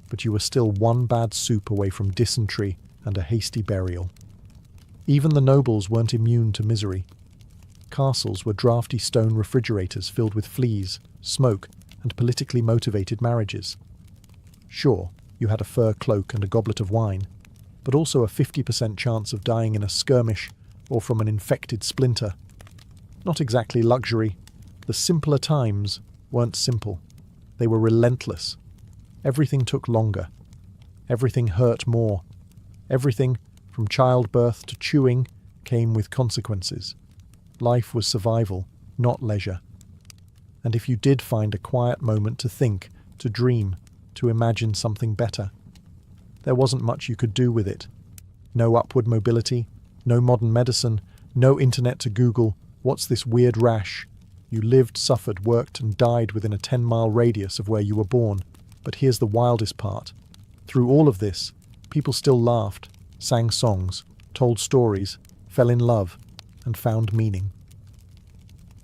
but you were still one bad soup away from dysentery and a hasty burial. Even the nobles weren't immune to misery. Castles were drafty stone refrigerators filled with fleas, smoke, and politically motivated marriages. Sure, you had a fur cloak and a goblet of wine, but also a 50% chance of dying in a skirmish or from an infected splinter. Not exactly luxury. The simpler times weren't simple. They were relentless. Everything took longer. Everything hurt more. Everything, from childbirth to chewing, came with consequences. Life was survival, not leisure. And if you did find a quiet moment to think, to dream, to imagine something better, there wasn't much you could do with it. No upward mobility, no modern medicine, no internet to Google, what's this weird rash? You lived, suffered, worked, and died within a 10-mile radius of where you were born. But here's the wildest part. Through all of this, people still laughed, sang songs, told stories, fell in love, and found meaning.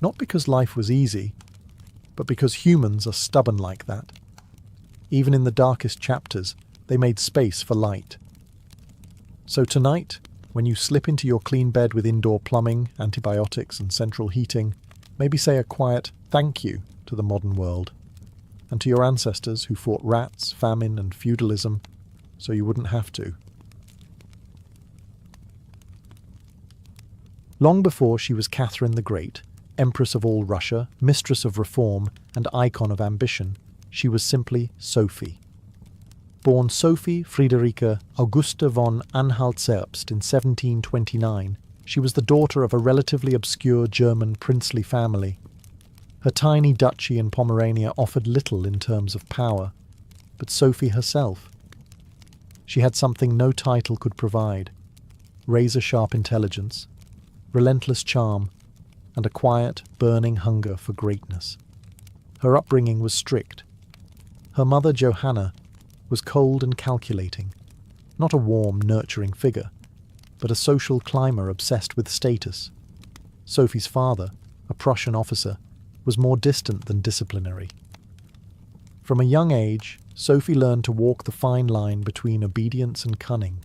Not because life was easy, but because humans are stubborn like that. Even in the darkest chapters, they made space for light. So tonight, when you slip into your clean bed with indoor plumbing, antibiotics, and central heating, maybe say a quiet thank you to the modern world, and to your ancestors who fought rats, famine, and feudalism, so you wouldn't have to. Long before she was Catherine the Great, Empress of all Russia, mistress of reform, and icon of ambition, she was simply Sophie. Born Sophie Friederike Augusta von Anhalt-Zerbst in 1729, she was the daughter of a relatively obscure German princely family. Her tiny duchy in Pomerania offered little in terms of power, but Sophie herself. She had something no title could provide: razor-sharp intelligence, relentless charm, and a quiet, burning hunger for greatness. Her upbringing was strict. Her mother, Johanna, was cold and calculating, not a warm, nurturing figure, but a social climber obsessed with status. Sophie's father, a Prussian officer, was more distant than disciplinary. From a young age, Sophie learned to walk the fine line between obedience and cunning.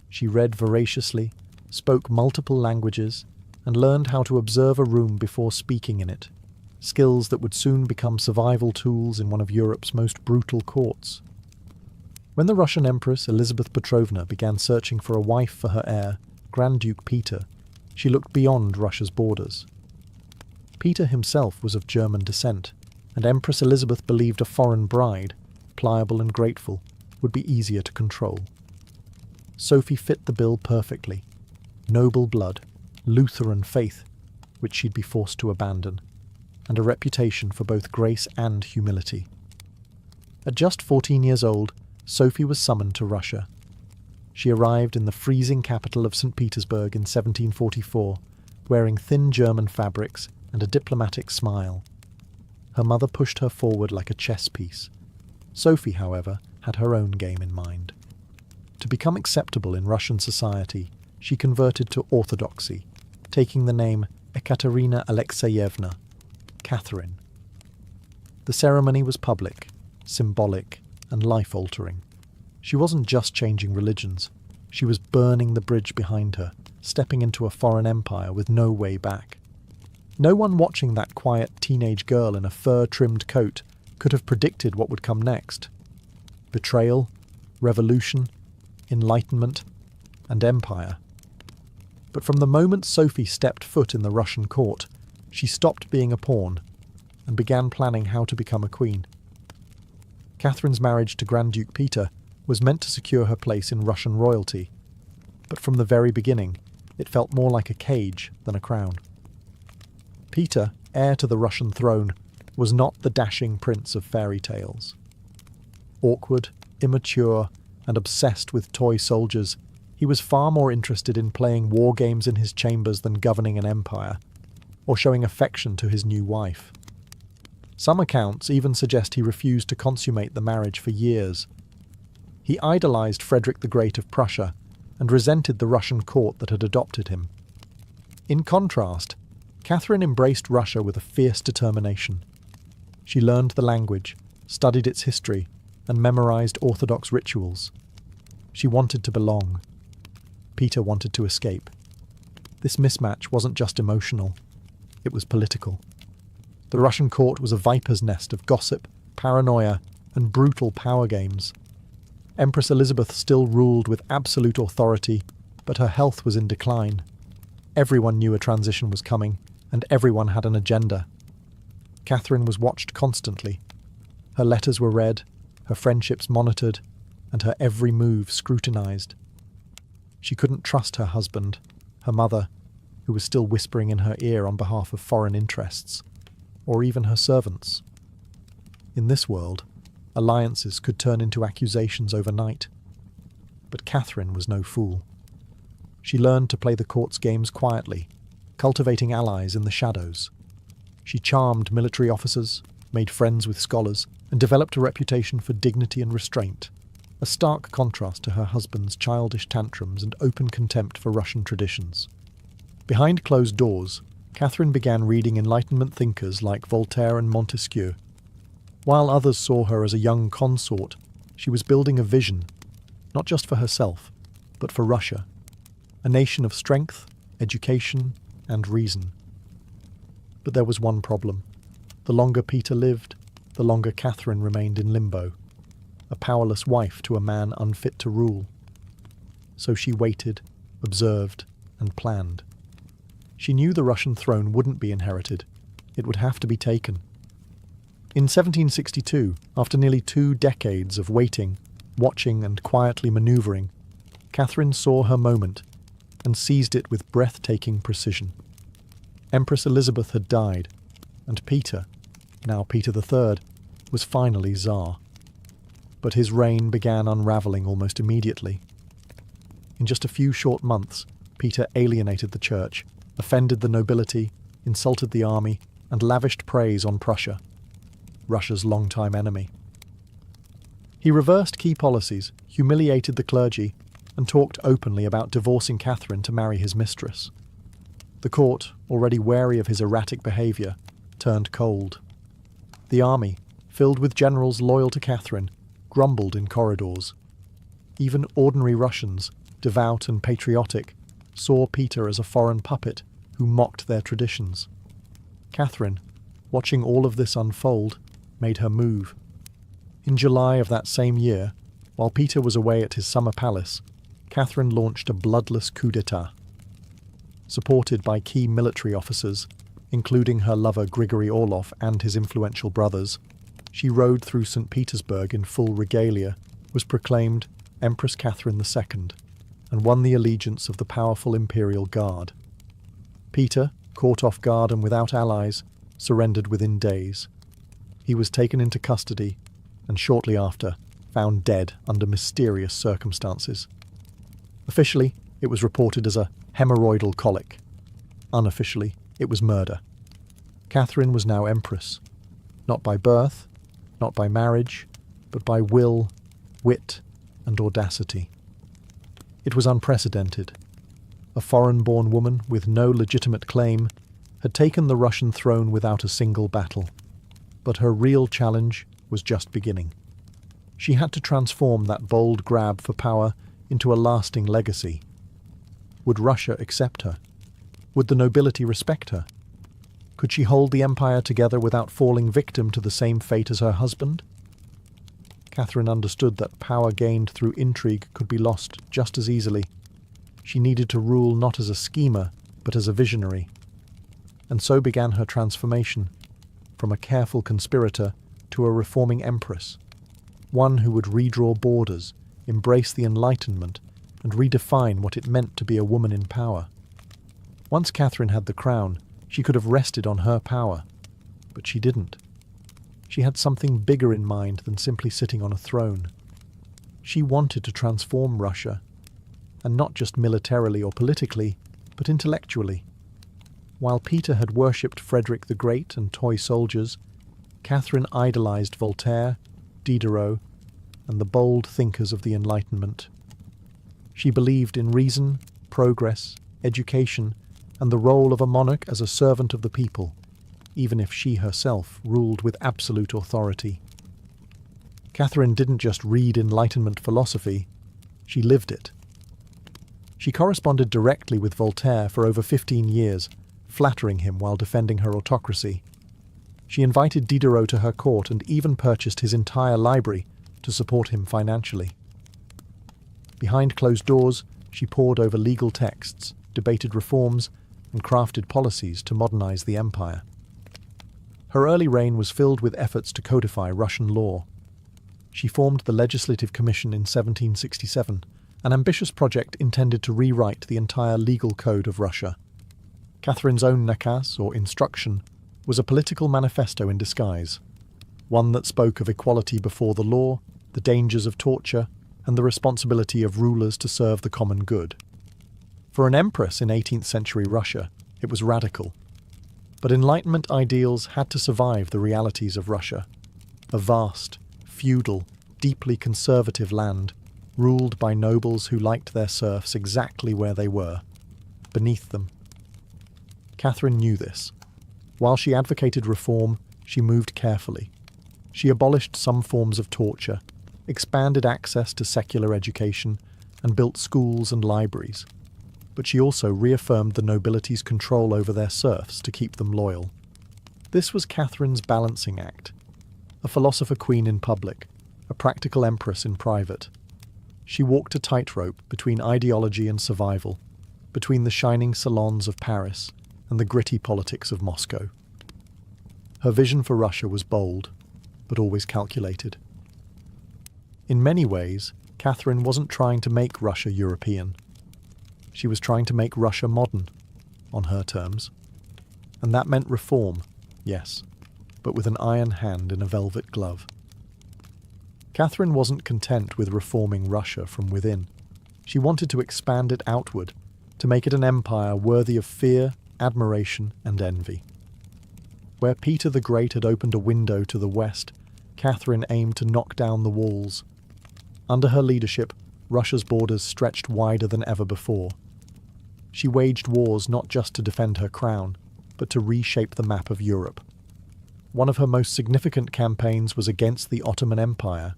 She read voraciously, spoke multiple languages, and learned how to observe a room before speaking in it, skills that would soon become survival tools in one of Europe's most brutal courts. When the Russian Empress Elizabeth Petrovna began searching for a wife for her heir, Grand Duke Peter, she looked beyond Russia's borders. Peter himself was of German descent, and Empress Elizabeth believed a foreign bride, pliable and grateful, would be easier to control. Sophie fit the bill perfectly. Noble blood, Lutheran faith, which she'd be forced to abandon, and a reputation for both grace and humility. At just 14 years old, Sophie was summoned to Russia. She arrived in the freezing capital of St. Petersburg in 1744, wearing thin German fabrics and a diplomatic smile. Her mother pushed her forward like a chess piece. Sophie, however, had her own game in mind. To become acceptable in Russian society, she converted to Orthodoxy, taking the name Ekaterina Alexeyevna, Catherine. The ceremony was public, symbolic, and life-altering. She wasn't just changing religions. She was burning the bridge behind her, stepping into a foreign empire with no way back. No one watching that quiet teenage girl in a fur-trimmed coat could have predicted what would come next. Betrayal, revolution, enlightenment, and empire. But from the moment Sophie stepped foot in the Russian court, she stopped being a pawn and began planning how to become a queen. Catherine's marriage to Grand Duke Peter was meant to secure her place in Russian royalty, but from the very beginning, it felt more like a cage than a crown. Peter, heir to the Russian throne, was not the dashing prince of fairy tales. Awkward, immature, and obsessed with toy soldiers, he was far more interested in playing war games in his chambers than governing an empire, or showing affection to his new wife. Some accounts even suggest he refused to consummate the marriage for years. He idolized Frederick the Great of Prussia and resented the Russian court that had adopted him. In contrast, Catherine embraced Russia with a fierce determination. She learned the language, studied its history, and memorized Orthodox rituals. She wanted to belong. Peter wanted to escape. This mismatch wasn't just emotional, it was political. The Russian court was a viper's nest of gossip, paranoia, and brutal power games. Empress Elizabeth still ruled with absolute authority, but her health was in decline. Everyone knew a transition was coming, and everyone had an agenda. Catherine was watched constantly. Her letters were read, her friendships monitored, and her every move scrutinized. She couldn't trust her husband, her mother, who was still whispering in her ear on behalf of foreign interests, or even her servants. In this world, alliances could turn into accusations overnight. But Catherine was no fool. She learned to play the court's games quietly, cultivating allies in the shadows. She charmed military officers, made friends with scholars, and developed a reputation for dignity and restraint, a stark contrast to her husband's childish tantrums and open contempt for Russian traditions. Behind closed doors, Catherine began reading Enlightenment thinkers like Voltaire and Montesquieu. While others saw her as a young consort, she was building a vision, not just for herself, but for Russia, a nation of strength, education, and reason. But there was one problem. The longer Peter lived, the longer Catherine remained in limbo, a powerless wife to a man unfit to rule. So she waited, observed, and planned. She knew the Russian throne wouldn't be inherited. It would have to be taken. In 1762, after nearly 2 decades of waiting, watching, and quietly manoeuvring, Catherine saw her moment and seized it with breathtaking precision. Empress Elizabeth had died, and Peter, now Peter III, was finally Tsar. But his reign began unravelling almost immediately. In just a few short months, Peter alienated the church, offended the nobility, insulted the army, and lavished praise on Prussia, Russia's longtime enemy. He reversed key policies, humiliated the clergy, and talked openly about divorcing Catherine to marry his mistress. The court, already wary of his erratic behaviour, turned cold. The army, filled with generals loyal to Catherine, grumbled in corridors. Even ordinary Russians, devout and patriotic, saw Peter as a foreign puppet who mocked their traditions. Catherine, watching all of this unfold, made her move. In July of that same year, while Peter was away at his summer palace, Catherine launched a bloodless coup d'etat. Supported by key military officers, including her lover Grigory Orlov and his influential brothers, she rode through St. Petersburg in full regalia, was proclaimed Empress Catherine II, and won the allegiance of the powerful Imperial Guard. Peter, caught off guard and without allies, surrendered within days. He was taken into custody, and shortly after, found dead under mysterious circumstances. Officially, it was reported as a hemorrhoidal colic. Unofficially, it was murder. Catherine was now empress, not by birth, not by marriage, but by will, wit, and audacity. It was unprecedented. A foreign-born woman with no legitimate claim had taken the Russian throne without a single battle. But her real challenge was just beginning. She had to transform that bold grab for power into a lasting legacy. Would Russia accept her? Would the nobility respect her? Could she hold the empire together without falling victim to the same fate as her husband? Catherine understood that power gained through intrigue could be lost just as easily. She needed to rule not as a schemer, but as a visionary. And so began her transformation, from a careful conspirator to a reforming empress, one who would redraw borders, embrace the Enlightenment, and redefine what it meant to be a woman in power. Once Catherine had the crown, she could have rested on her power, but she didn't. She had something bigger in mind than simply sitting on a throne. She wanted to transform Russia, and not just militarily or politically, but intellectually. While Peter had worshipped Frederick the Great and toy soldiers, Catherine idolized Voltaire, Diderot, and the bold thinkers of the Enlightenment. She believed in reason, progress, education, and the role of a monarch as a servant of the people, even if she herself ruled with absolute authority. Catherine didn't just read Enlightenment philosophy, she lived it. She corresponded directly with Voltaire for over 15 years, flattering him while defending her autocracy. She invited Diderot to her court and even purchased his entire library to support him financially. Behind closed doors, she pored over legal texts, debated reforms, and crafted policies to modernize the empire. Her early reign was filled with efforts to codify Russian law. She formed the Legislative Commission in 1767, an ambitious project intended to rewrite the entire legal code of Russia. Catherine's own nakaz, or instruction, was a political manifesto in disguise, one that spoke of equality before the law, the dangers of torture, and the responsibility of rulers to serve the common good. For an empress in 18th century Russia, it was radical. But Enlightenment ideals had to survive the realities of Russia, a vast, feudal, deeply conservative land, ruled by nobles who liked their serfs exactly where they were, beneath them. Catherine knew this. While she advocated reform, she moved carefully. She abolished some forms of torture, expanded access to secular education, and built schools and libraries. But she also reaffirmed the nobility's control over their serfs to keep them loyal. This was Catherine's balancing act, a philosopher queen in public, a practical empress in private. She walked a tightrope between ideology and survival, between the shining salons of Paris and the gritty politics of Moscow. Her vision for Russia was bold, but always calculated. In many ways, Catherine wasn't trying to make Russia European. She was trying to make Russia modern, on her terms. And that meant reform, yes, but with an iron hand in a velvet glove. Catherine wasn't content with reforming Russia from within. She wanted to expand it outward, to make it an empire worthy of fear, admiration, and envy. Where Peter the Great had opened a window to the west, Catherine aimed to knock down the walls. Under her leadership, Russia's borders stretched wider than ever before. She waged wars not just to defend her crown, but to reshape the map of Europe. One of her most significant campaigns was against the Ottoman Empire.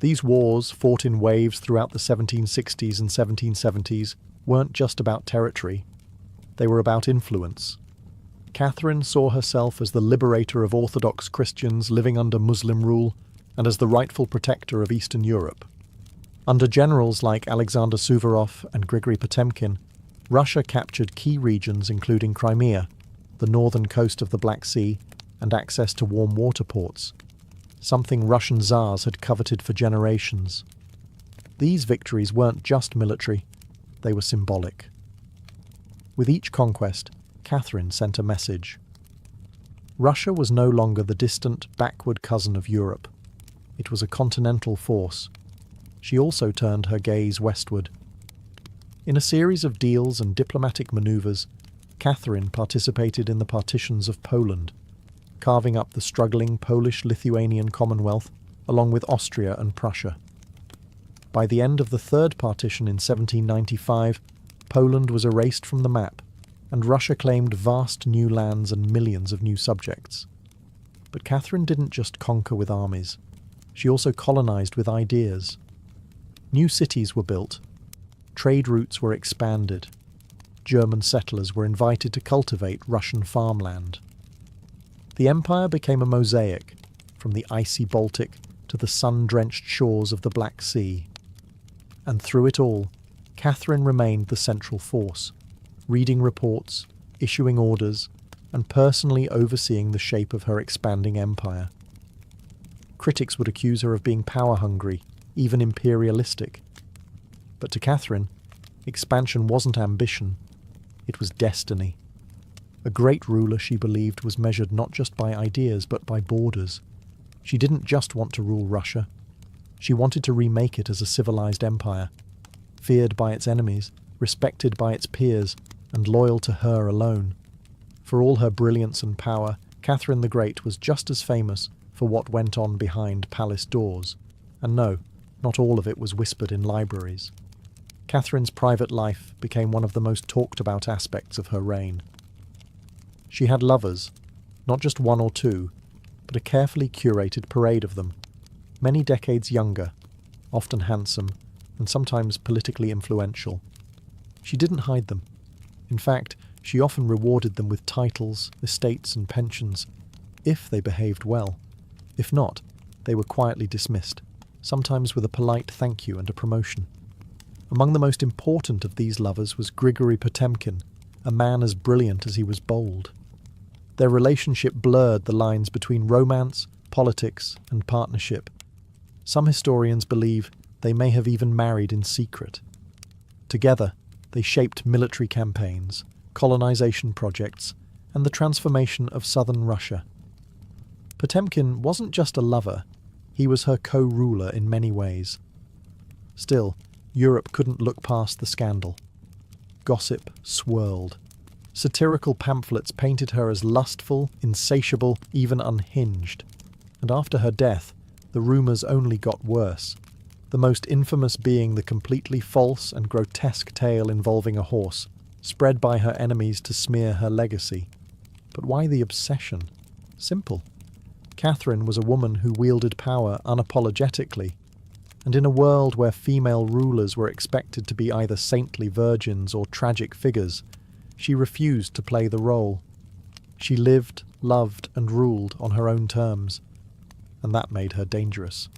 These wars, fought in waves throughout the 1760s and 1770s, weren't just about territory. They were about influence. Catherine saw herself as the liberator of Orthodox Christians living under Muslim rule and as the rightful protector of Eastern Europe. Under generals like Alexander Suvorov and Grigory Potemkin, Russia captured key regions including Crimea, the northern coast of the Black Sea, and access to warm water ports, something Russian Tsars had coveted for generations. These victories weren't just military, they were symbolic. With each conquest, Catherine sent a message. Russia was no longer the distant, backward cousin of Europe. It was a continental force. She also turned her gaze westward. In a series of deals and diplomatic maneuvers, Catherine participated in the partitions of Poland, carving up the struggling Polish-Lithuanian Commonwealth along with Austria and Prussia. By the end of the Third Partition in 1795, Poland was erased from the map, and Russia claimed vast new lands and millions of new subjects. But Catherine didn't just conquer with armies. She also colonized with ideas. New cities were built. Trade routes were expanded. German settlers were invited to cultivate Russian farmland. The empire became a mosaic, from the icy Baltic to the sun-drenched shores of the Black Sea. And through it all, Catherine remained the central force, reading reports, issuing orders, and personally overseeing the shape of her expanding empire. Critics would accuse her of being power-hungry, even imperialistic. But to Catherine, expansion wasn't ambition, it was destiny. A great ruler, she believed, was measured not just by ideas but by borders. She didn't just want to rule Russia. She wanted to remake it as a civilized empire, feared by its enemies, respected by its peers, and loyal to her alone. For all her brilliance and power, Catherine the Great was just as famous for what went on behind palace doors. And no, not all of it was whispered in libraries. Catherine's private life became one of the most talked about aspects of her reign. She had lovers, not just one or two, but a carefully curated parade of them, many decades younger, often handsome, and sometimes politically influential. She didn't hide them. In fact, she often rewarded them with titles, estates, and pensions, if they behaved well. If not, they were quietly dismissed, sometimes with a polite thank you and a promotion. Among the most important of these lovers was Grigory Potemkin, a man as brilliant as he was bold. Their relationship blurred the lines between romance, politics, and partnership. Some historians believe they may have even married in secret. Together, they shaped military campaigns, colonization projects, and the transformation of southern Russia. Potemkin wasn't just a lover, he was her co-ruler in many ways. Still, Europe couldn't look past the scandal. Gossip swirled. Satirical pamphlets painted her as lustful, insatiable, even unhinged. And after her death, the rumours only got worse, the most infamous being the completely false and grotesque tale involving a horse, spread by her enemies to smear her legacy. But why the obsession? Simple. Catherine was a woman who wielded power unapologetically, and in a world where female rulers were expected to be either saintly virgins or tragic figures, she refused to play the role. She lived, loved, and ruled on her own terms, and that made her dangerous.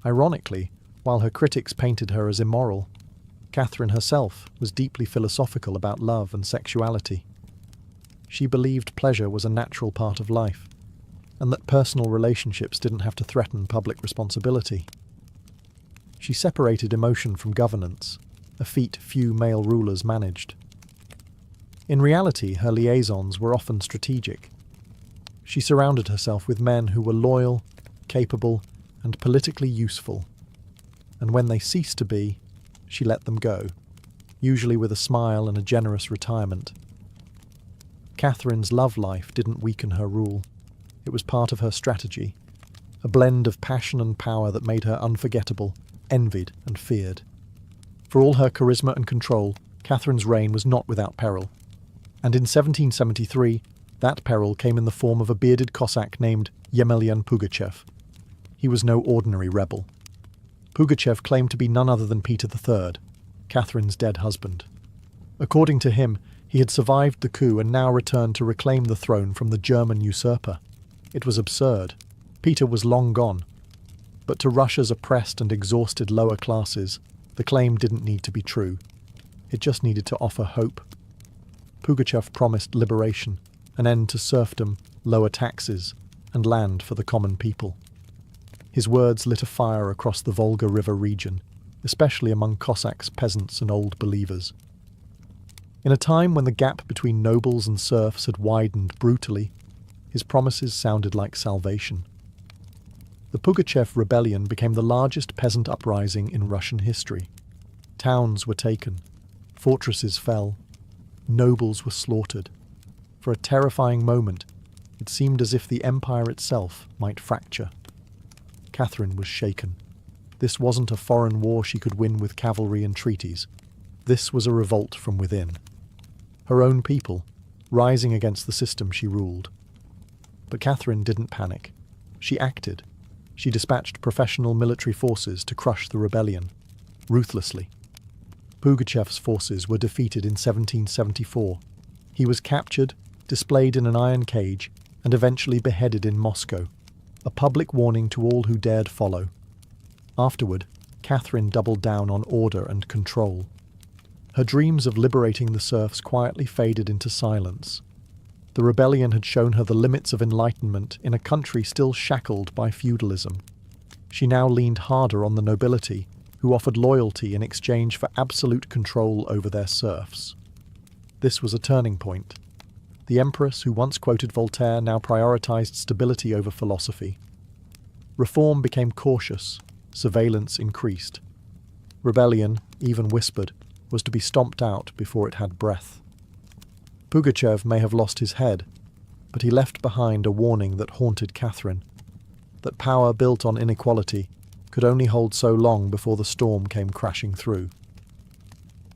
Ironically, while her critics painted her as immoral, Catherine herself was deeply philosophical about love and sexuality. She believed pleasure was a natural part of life, and that personal relationships didn't have to threaten public responsibility. She separated emotion from governance, a feat few male rulers managed. In reality, her liaisons were often strategic. She surrounded herself with men who were loyal, capable, and politically useful. And when they ceased to be, she let them go, usually with a smile and a generous retirement. Catherine's love life didn't weaken her rule. It was part of her strategy, a blend of passion and power that made her unforgettable, envied and feared. For all her charisma and control, Catherine's reign was not without peril. And in 1773, that peril came in the form of a bearded Cossack named Yemelyan Pugachev. He was no ordinary rebel. Pugachev claimed to be none other than Peter III, Catherine's dead husband. According to him, he had survived the coup and now returned to reclaim the throne from the German usurper. It was absurd. Peter was long gone. But to Russia's oppressed and exhausted lower classes, the claim didn't need to be true. It just needed to offer hope. Pugachev promised liberation, an end to serfdom, lower taxes, and land for the common people. His words lit a fire across the Volga River region, especially among Cossacks, peasants, and old believers. In a time when the gap between nobles and serfs had widened brutally, his promises sounded like salvation. The Pugachev rebellion became the largest peasant uprising in Russian history. Towns were taken, fortresses fell, Nobles were slaughtered. For a terrifying moment, it seemed as if the empire itself might fracture. Catherine was shaken. This wasn't a foreign war she could win with cavalry and treaties. This was a revolt from within. Her own people, rising against the system she ruled. But Catherine didn't panic. She acted. She dispatched professional military forces to crush the rebellion, ruthlessly. Pugachev's forces were defeated in 1774. He was captured, displayed in an iron cage, and eventually beheaded in Moscow, a public warning to all who dared follow. Afterward, Catherine doubled down on order and control. Her dreams of liberating the serfs quietly faded into silence. The rebellion had shown her the limits of enlightenment in a country still shackled by feudalism. She now leaned harder on the nobility, who offered loyalty in exchange for absolute control over their serfs. This was a turning point. The empress who once quoted Voltaire now prioritized stability over philosophy. Reform became cautious, surveillance increased. Rebellion, even whispered, was to be stomped out before it had breath. Pugachev may have lost his head, but he left behind a warning that haunted Catherine, that power built on inequality could only hold so long before the storm came crashing through.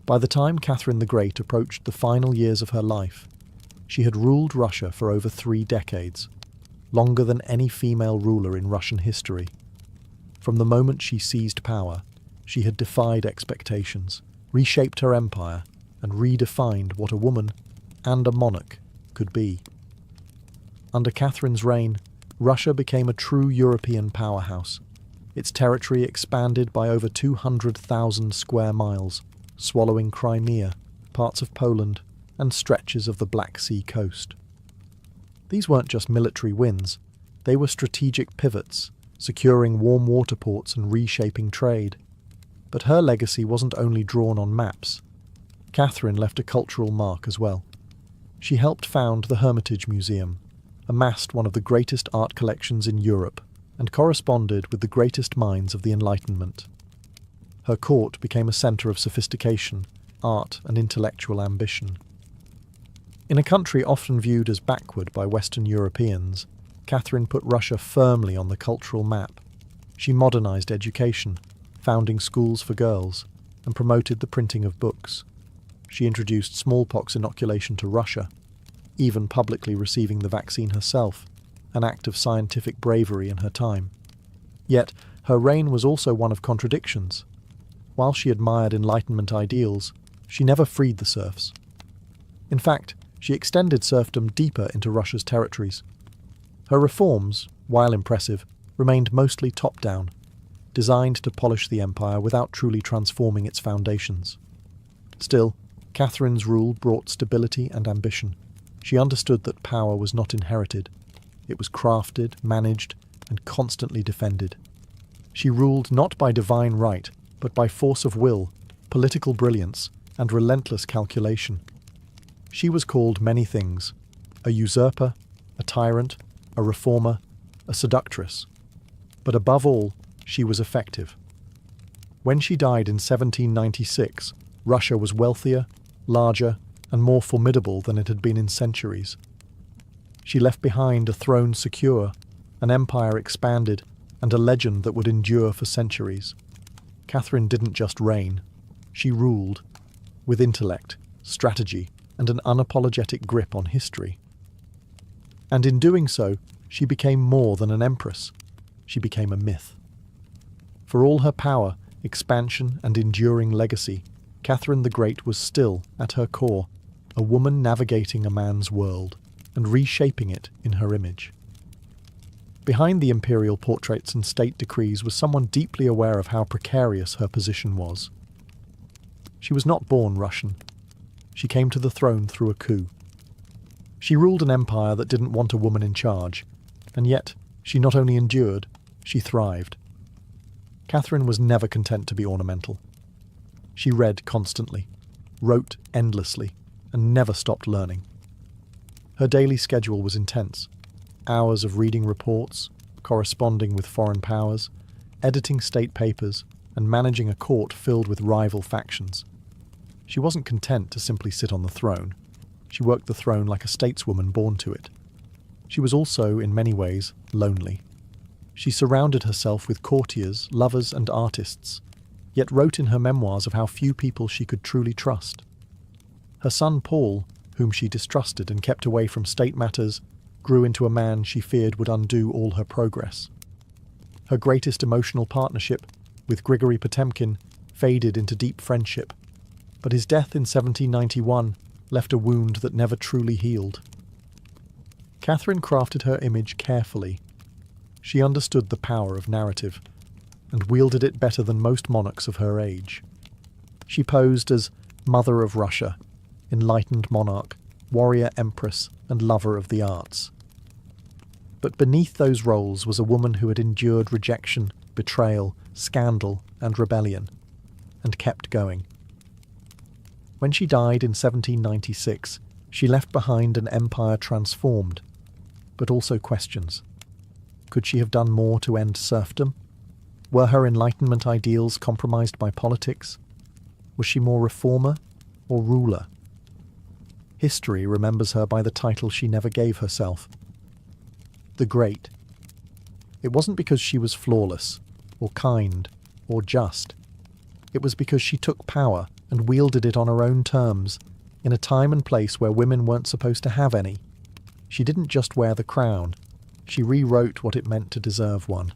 By the time Catherine the Great approached the final years of her life, she had ruled Russia for over 3 decades, longer than any female ruler in Russian history. From the moment she seized power, she had defied expectations, reshaped her empire, and redefined what a woman and a monarch could be. Under Catherine's reign, Russia became a true European powerhouse. Its territory expanded by over 200,000 square miles, swallowing Crimea, parts of Poland, and stretches of the Black Sea coast. These weren't just military wins, they were strategic pivots, securing warm water ports and reshaping trade. But her legacy wasn't only drawn on maps. Catherine left a cultural mark as well. She helped found the Hermitage Museum, amassed one of the greatest art collections in Europe, and corresponded with the greatest minds of the Enlightenment. Her court became a centre of sophistication, art, and intellectual ambition. In a country often viewed as backward by Western Europeans, Catherine put Russia firmly on the cultural map. She modernised education, founding schools for girls, and promoted the printing of books. She introduced smallpox inoculation to Russia, even publicly receiving the vaccine herself, an act of scientific bravery in her time. Yet, her reign was also one of contradictions. While she admired Enlightenment ideals, she never freed the serfs. In fact, she extended serfdom deeper into Russia's territories. Her reforms, while impressive, remained mostly top-down, designed to polish the empire without truly transforming its foundations. Still, Catherine's rule brought stability and ambition. She understood that power was not inherited. It was crafted, managed, and constantly defended. She ruled not by divine right, but by force of will, political brilliance, and relentless calculation. She was called many things: a usurper, a tyrant, a reformer, a seductress. But above all, she was effective. When she died in 1796, Russia was wealthier, larger, and more formidable than it had been in centuries. She left behind a throne secure, an empire expanded, and a legend that would endure for centuries. Catherine didn't just reign, she ruled, with intellect, strategy, and an unapologetic grip on history. And in doing so, she became more than an empress. She became a myth. For all her power, expansion, and enduring legacy, Catherine the Great was still, at her core, a woman navigating a man's world and reshaping it in her image. Behind the imperial portraits and state decrees was someone deeply aware of how precarious her position was. She was not born Russian. She came to the throne through a coup. She ruled an empire that didn't want a woman in charge, and yet she not only endured, she thrived. Catherine was never content to be ornamental. She read constantly, wrote endlessly, and never stopped learning. Her daily schedule was intense. Hours of reading reports, corresponding with foreign powers, editing state papers, and managing a court filled with rival factions. She wasn't content to simply sit on the throne. She worked the throne like a stateswoman born to it. She was also, in many ways, lonely. She surrounded herself with courtiers, lovers, and artists, yet wrote in her memoirs of how few people she could truly trust. Her son Paul, whom she distrusted and kept away from state matters, grew into a man she feared would undo all her progress. Her greatest emotional partnership, with Grigory Potemkin, faded into deep friendship, but his death in 1791 left a wound that never truly healed. Catherine crafted her image carefully. She understood the power of narrative, and wielded it better than most monarchs of her age. She posed as Mother of Russia, enlightened monarch, warrior empress, and lover of the arts. But beneath those roles was a woman who had endured rejection, betrayal, scandal, and rebellion, and kept going. When she died in 1796, she left behind an empire transformed, but also questions. Could she have done more to end serfdom? Were her Enlightenment ideals compromised by politics? Was she more reformer or ruler? History remembers her by the title she never gave herself, the Great. It wasn't because she was flawless, or kind, or just. It was because she took power and wielded it on her own terms, in a time and place where women weren't supposed to have any. She didn't just wear the crown, she rewrote what it meant to deserve one.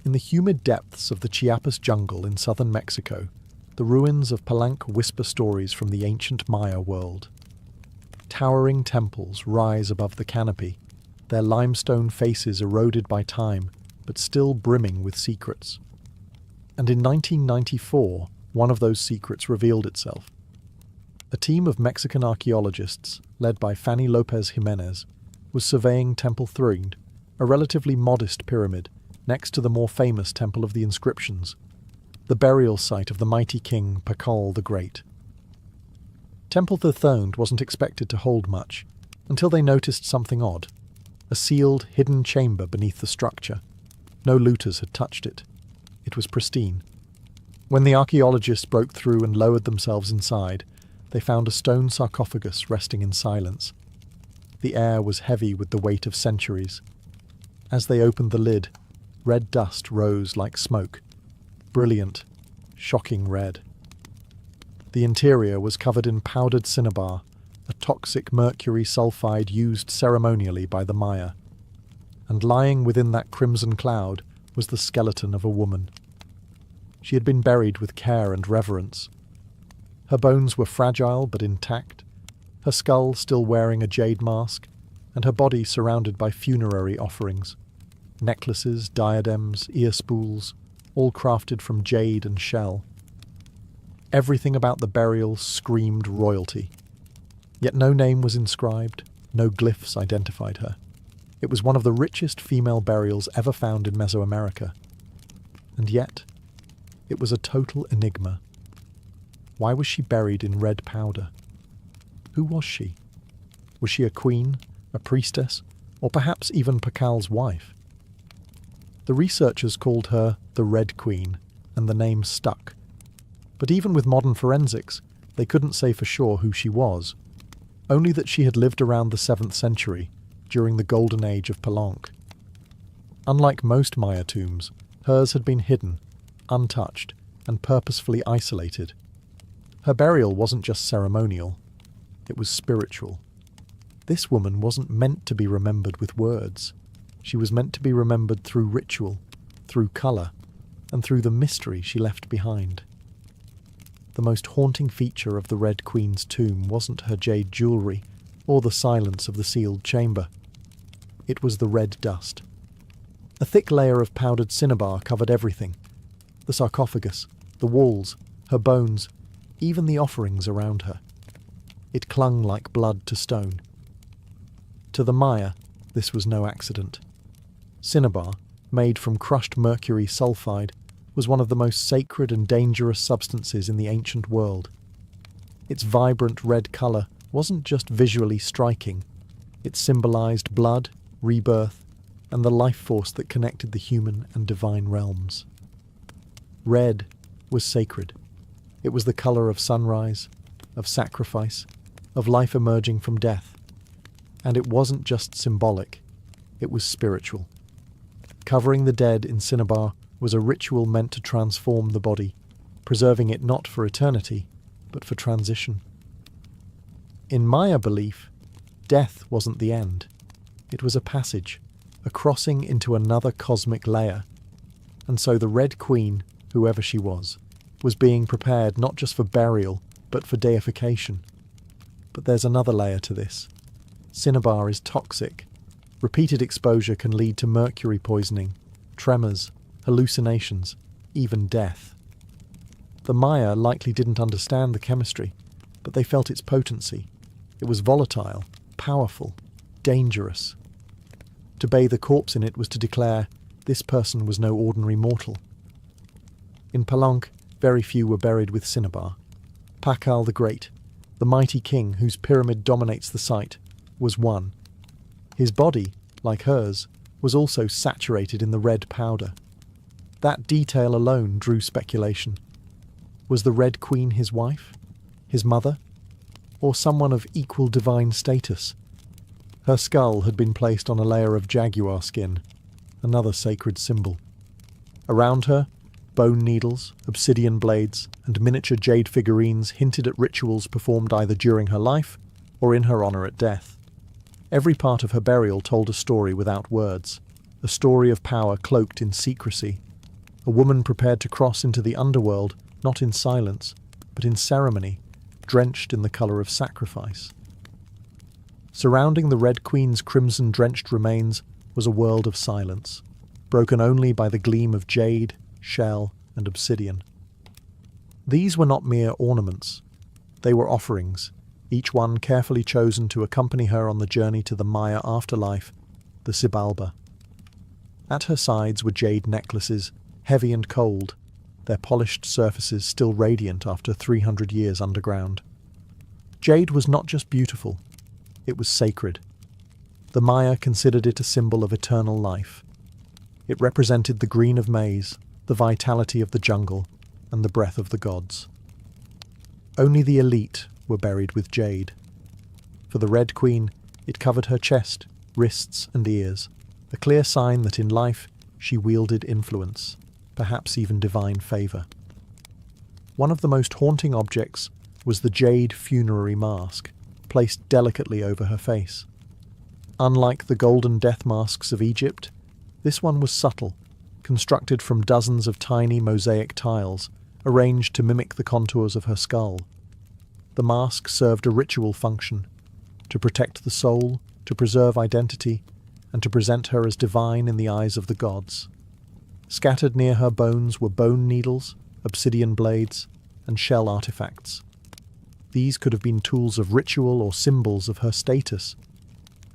In the humid depths of the Chiapas jungle in southern Mexico, the ruins of Palenque whisper stories from the ancient Maya world. Towering temples rise above the canopy, their limestone faces eroded by time, but still brimming with secrets. And in 1994, one of those secrets revealed itself. A team of Mexican archaeologists, led by Fanny Lopez Jimenez, was surveying Temple 3, a relatively modest pyramid next to the more famous Temple of the Inscriptions, the burial site of the mighty king Pakal the Great. Temple 3 wasn't expected to hold much, until they noticed something odd, a sealed, hidden chamber beneath the structure. No looters had touched it. It was pristine. When the archaeologists broke through and lowered themselves inside, they found a stone sarcophagus resting in silence. The air was heavy with the weight of centuries. As they opened the lid, red dust rose like smoke. Brilliant, shocking red. The interior was covered in powdered cinnabar, a toxic mercury sulfide used ceremonially by the Maya. And lying within that crimson cloud was the skeleton of a woman. She had been buried with care and reverence. Her bones were fragile but intact, her skull still wearing a jade mask, and her body surrounded by funerary offerings. Necklaces, diadems, ear spools, all crafted from jade and shell. Everything about the burial screamed royalty. Yet no name was inscribed, no glyphs identified her. It was one of the richest female burials ever found in Mesoamerica. And yet, it was a total enigma. Why was she buried in red powder? Who was she? Was she a queen, a priestess, or perhaps even Pakal's wife? The researchers called her the Red Queen, and the name stuck. But even with modern forensics, they couldn't say for sure who she was, only that she had lived around the 7th century, during the golden age of Palenque. Unlike most Maya tombs, hers had been hidden, untouched, and purposefully isolated. Her burial wasn't just ceremonial, it was spiritual. This woman wasn't meant to be remembered with words. She was meant to be remembered through ritual, through colour, and through the mystery she left behind. The most haunting feature of the Red Queen's tomb wasn't her jade jewellery, or the silence of the sealed chamber. It was the red dust. A thick layer of powdered cinnabar covered everything. The sarcophagus, the walls, her bones, even the offerings around her. It clung like blood to stone. To the Maya, this was no accident. Cinnabar, made from crushed mercury sulfide, was one of the most sacred and dangerous substances in the ancient world. Its vibrant red colour wasn't just visually striking, it symbolised blood, rebirth, and the life force that connected the human and divine realms. Red was sacred. It was the color of sunrise, of sacrifice, of life emerging from death. And it wasn't just symbolic, it was spiritual. Covering the dead in cinnabar was a ritual meant to transform the body, preserving it not for eternity, but for transition. In Maya belief, death wasn't the end. It was a passage, a crossing into another cosmic layer. And so the Red Queen, whoever she was being prepared not just for burial, but for deification. But there's another layer to this. Cinnabar is toxic. Repeated exposure can lead to mercury poisoning, tremors, hallucinations, even death. The Maya likely didn't understand the chemistry, but they felt its potency. It was volatile, powerful, dangerous. To bathe a corpse in it was to declare this person was no ordinary mortal. In Palenque, very few were buried with cinnabar. Pakal the Great, the mighty king whose pyramid dominates the site, was one. His body, like hers, was also saturated in the red powder. That detail alone drew speculation. Was the Red Queen his wife? His mother? Or someone of equal divine status? Her skull had been placed on a layer of jaguar skin, another sacred symbol. Around her, bone needles, obsidian blades, and miniature jade figurines hinted at rituals performed either during her life or in her honor at death. Every part of her burial told a story without words, a story of power cloaked in secrecy, a woman prepared to cross into the underworld, not in silence, but in ceremony, drenched in the color of sacrifice. Surrounding the Red Queen's crimson-drenched remains was a world of silence, broken only by the gleam of jade, shell, and obsidian. These were not mere ornaments. They were offerings, each one carefully chosen to accompany her on the journey to the Maya afterlife, the Xibalba. At her sides were jade necklaces, heavy and cold, their polished surfaces still radiant after 300 years underground. Jade was not just beautiful, it was sacred. The Maya considered it a symbol of eternal life. It represented the green of maize, the vitality of the jungle, and the breath of the gods. Only the elite were buried with jade. For the Red Queen, it covered her chest, wrists, and ears, a clear sign that in life she wielded influence, perhaps even divine favour. One of the most haunting objects was the jade funerary mask, placed delicately over her face. Unlike the golden death masks of Egypt, this one was subtle, constructed from dozens of tiny mosaic tiles, arranged to mimic the contours of her skull. The mask served a ritual function, to protect the soul, to preserve identity, and to present her as divine in the eyes of the gods. Scattered near her bones were bone needles, obsidian blades, and shell artifacts. These could have been tools of ritual or symbols of her status,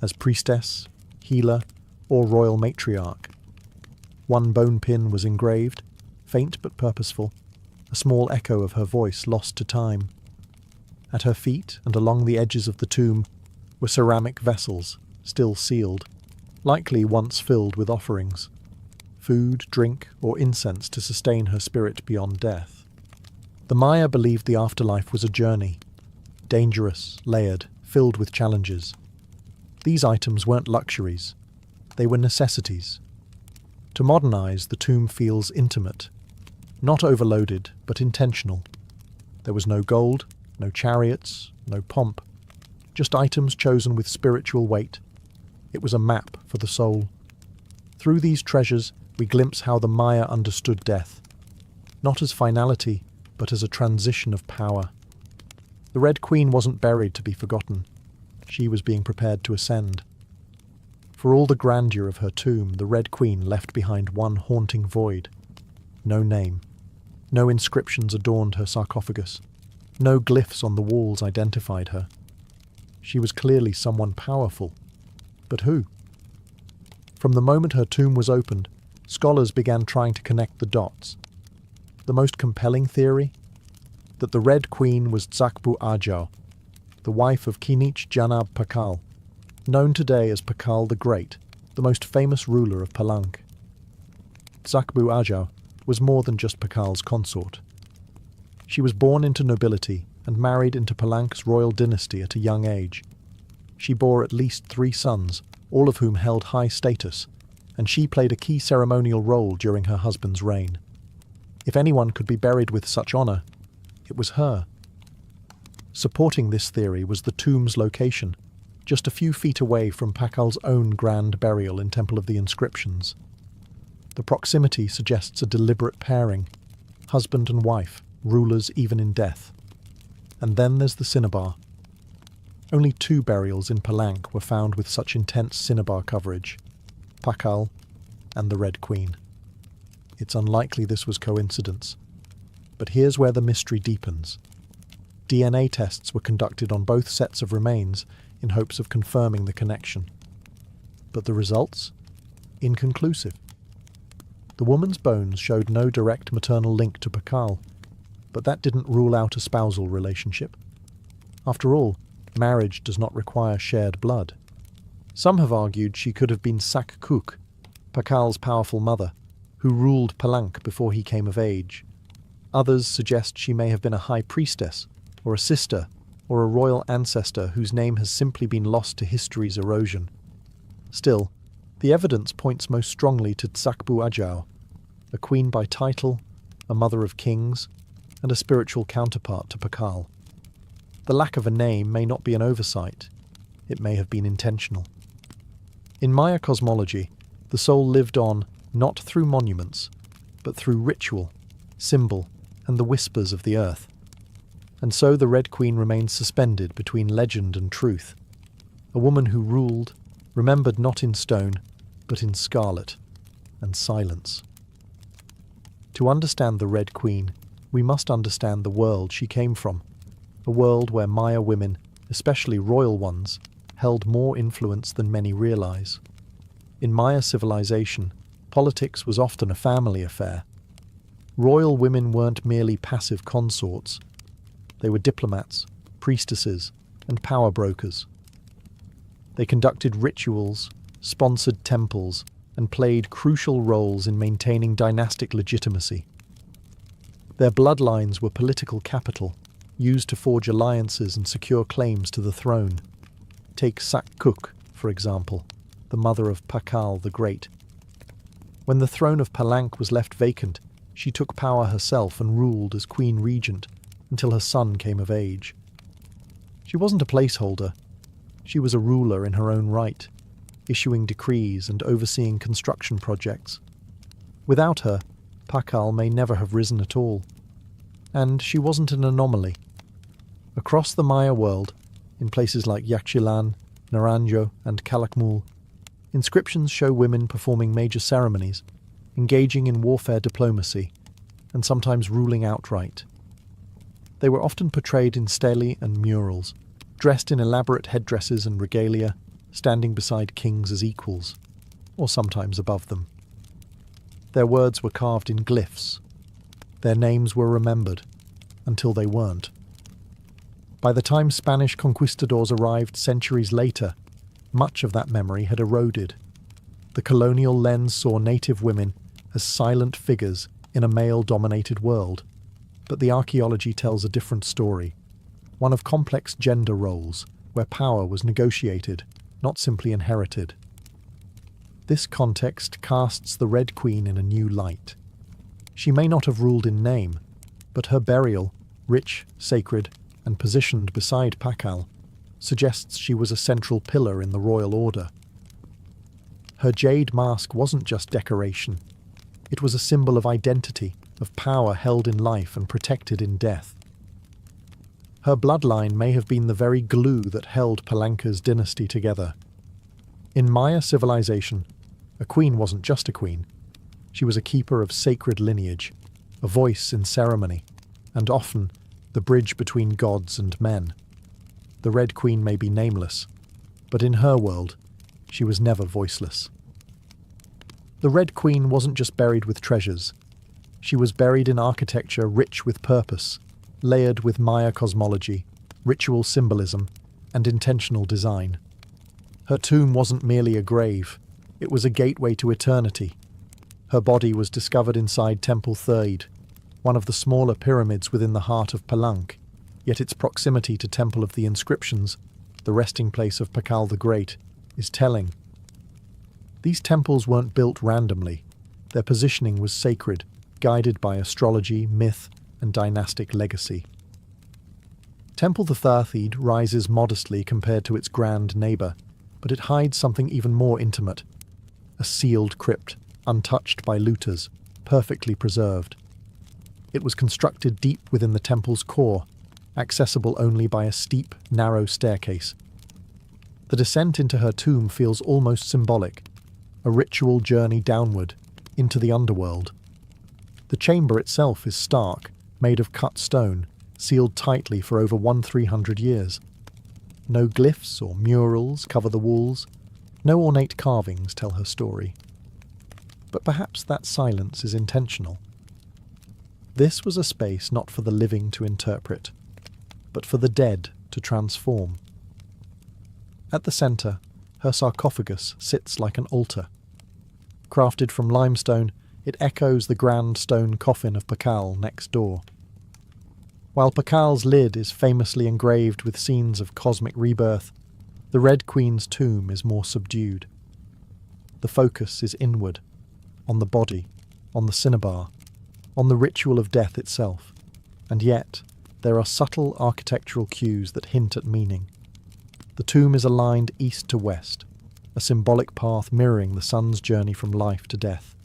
as priestess, healer, or royal matriarch. One bone pin was engraved, faint but purposeful, a small echo of her voice lost to time. At her feet and along the edges of the tomb were ceramic vessels, still sealed, likely once filled with offerings. Food, drink, or incense to sustain her spirit beyond death. The Maya believed the afterlife was a journey, dangerous, layered, filled with challenges. These items weren't luxuries, they were necessities. To modernize, the tomb feels intimate, not overloaded, but intentional. There was no gold, no chariots, no pomp, just items chosen with spiritual weight. It was a map for the soul. Through these treasures, we glimpse how the Maya understood death, not as finality, but as a transition of power. The Red Queen wasn't buried to be forgotten. She was being prepared to ascend. For all the grandeur of her tomb, the Red Queen left behind one haunting void. No name. No inscriptions adorned her sarcophagus. No glyphs on the walls identified her. She was clearly someone powerful. But who? From the moment her tomb was opened, scholars began trying to connect the dots. The most compelling theory? That the Red Queen was Zakbu Ajau, the wife of Kinich Janab Pakal, known today as Pakal the Great, the most famous ruler of Palenque. Zakbu Ajau was more than just Pakal's consort. She was born into nobility and married into Palank's royal dynasty at a young age. She bore at least 3 sons, all of whom held high status, and she played a key ceremonial role during her husband's reign. If anyone could be buried with such honour, it was her. Supporting this theory was the tomb's location, just a few feet away from Pakal's own grand burial in Temple of the Inscriptions. The proximity suggests a deliberate pairing, husband and wife, rulers even in death. And then there's the cinnabar. Only 2 burials in Palank were found with such intense cinnabar coverage, Pakal and the Red Queen. It's unlikely this was coincidence. But here's where the mystery deepens. DNA tests were conducted on both sets of remains in hopes of confirming the connection. But the results? Inconclusive. The woman's bones showed no direct maternal link to Pakal, but that didn't rule out a spousal relationship. After all, marriage does not require shared blood. Some have argued she could have been Sakkuk, Pakal's powerful mother, who ruled Palank before he came of age. Others suggest she may have been a high priestess, or a sister, or a royal ancestor whose name has simply been lost to history's erosion. Still, the evidence points most strongly to Tsakbu Ajau, a queen by title, a mother of kings, and a spiritual counterpart to Pakal. The lack of a name may not be an oversight. It may have been intentional. In Maya cosmology, the soul lived on not through monuments, but through ritual, symbol, and the whispers of the earth. And so the Red Queen remains suspended between legend and truth, a woman who ruled, remembered not in stone, but in scarlet and silence. To understand the Red Queen, we must understand the world she came from, a world where Maya women, especially royal ones, held more influence than many realize. In Maya civilization, politics was often a family affair. Royal women weren't merely passive consorts. They were diplomats, priestesses, and power brokers. They conducted rituals, sponsored temples, and played crucial roles in maintaining dynastic legitimacy. Their bloodlines were political capital, used to forge alliances and secure claims to the throne. Take Sakkuk, for example, the mother of Pakal the Great. When the throne of Palank was left vacant, she took power herself and ruled as queen regent until her son came of age. She wasn't a placeholder. She was a ruler in her own right, issuing decrees and overseeing construction projects. Without her, Pakal may never have risen at all. And she wasn't an anomaly. Across the Maya world, in places like Yaxchilan, Naranjo, and Calakmul, inscriptions show women performing major ceremonies, engaging in warfare diplomacy, and sometimes ruling outright. They were often portrayed in stelae and murals, dressed in elaborate headdresses and regalia, standing beside kings as equals, or sometimes above them. Their words were carved in glyphs. Their names were remembered, until they weren't. By the time Spanish conquistadors arrived centuries later, much of that memory had eroded. The colonial lens saw native women as silent figures in a male-dominated world, but the archaeology tells a different story, one of complex gender roles, where power was negotiated, not simply inherited. This context casts the Red Queen in a new light. She may not have ruled in name, but her burial, rich, sacred, and positioned beside Pakal, suggests she was a central pillar in the royal order. Her jade mask wasn't just decoration. It was a symbol of identity, of power held in life and protected in death. Her bloodline may have been the very glue that held Palanka's dynasty together. In Maya civilization, a queen wasn't just a queen. She was a keeper of sacred lineage, a voice in ceremony, and often the bridge between gods and men. The Red Queen may be nameless, but in her world, she was never voiceless. The Red Queen wasn't just buried with treasures. She was buried in architecture rich with purpose, layered with Maya cosmology, ritual symbolism, and intentional design. Her tomb wasn't merely a grave, it was a gateway to eternity. Her body was discovered inside Temple Third, one of the smaller pyramids within the heart of Palenque, yet its proximity to Temple of the Inscriptions, the resting place of Pakal the Great, is telling. These temples weren't built randomly. Their positioning was sacred, guided by astrology, myth, and dynastic legacy. Temple the Thirthiid rises modestly compared to its grand neighbour, but it hides something even more intimate. A sealed crypt, untouched by looters, perfectly preserved. It was constructed deep within the temple's core, accessible only by a steep, narrow staircase. The descent into her tomb feels almost symbolic, a ritual journey downward, into the underworld. The chamber itself is stark, made of cut stone, sealed tightly for over 1,300 years. No glyphs or murals cover the walls, no ornate carvings tell her story. But perhaps that silence is intentional. This was a space not for the living to interpret, but for the dead to transform. At the centre, her sarcophagus sits like an altar. Crafted from limestone, it echoes the grand stone coffin of Pakal next door. While Pakal's lid is famously engraved with scenes of cosmic rebirth, the Red Queen's tomb is more subdued. The focus is inward, on the body, on the cinnabar, on the ritual of death itself, and yet there are subtle architectural cues that hint at meaning. The tomb is aligned east to west, a symbolic path mirroring the sun's journey from life to death.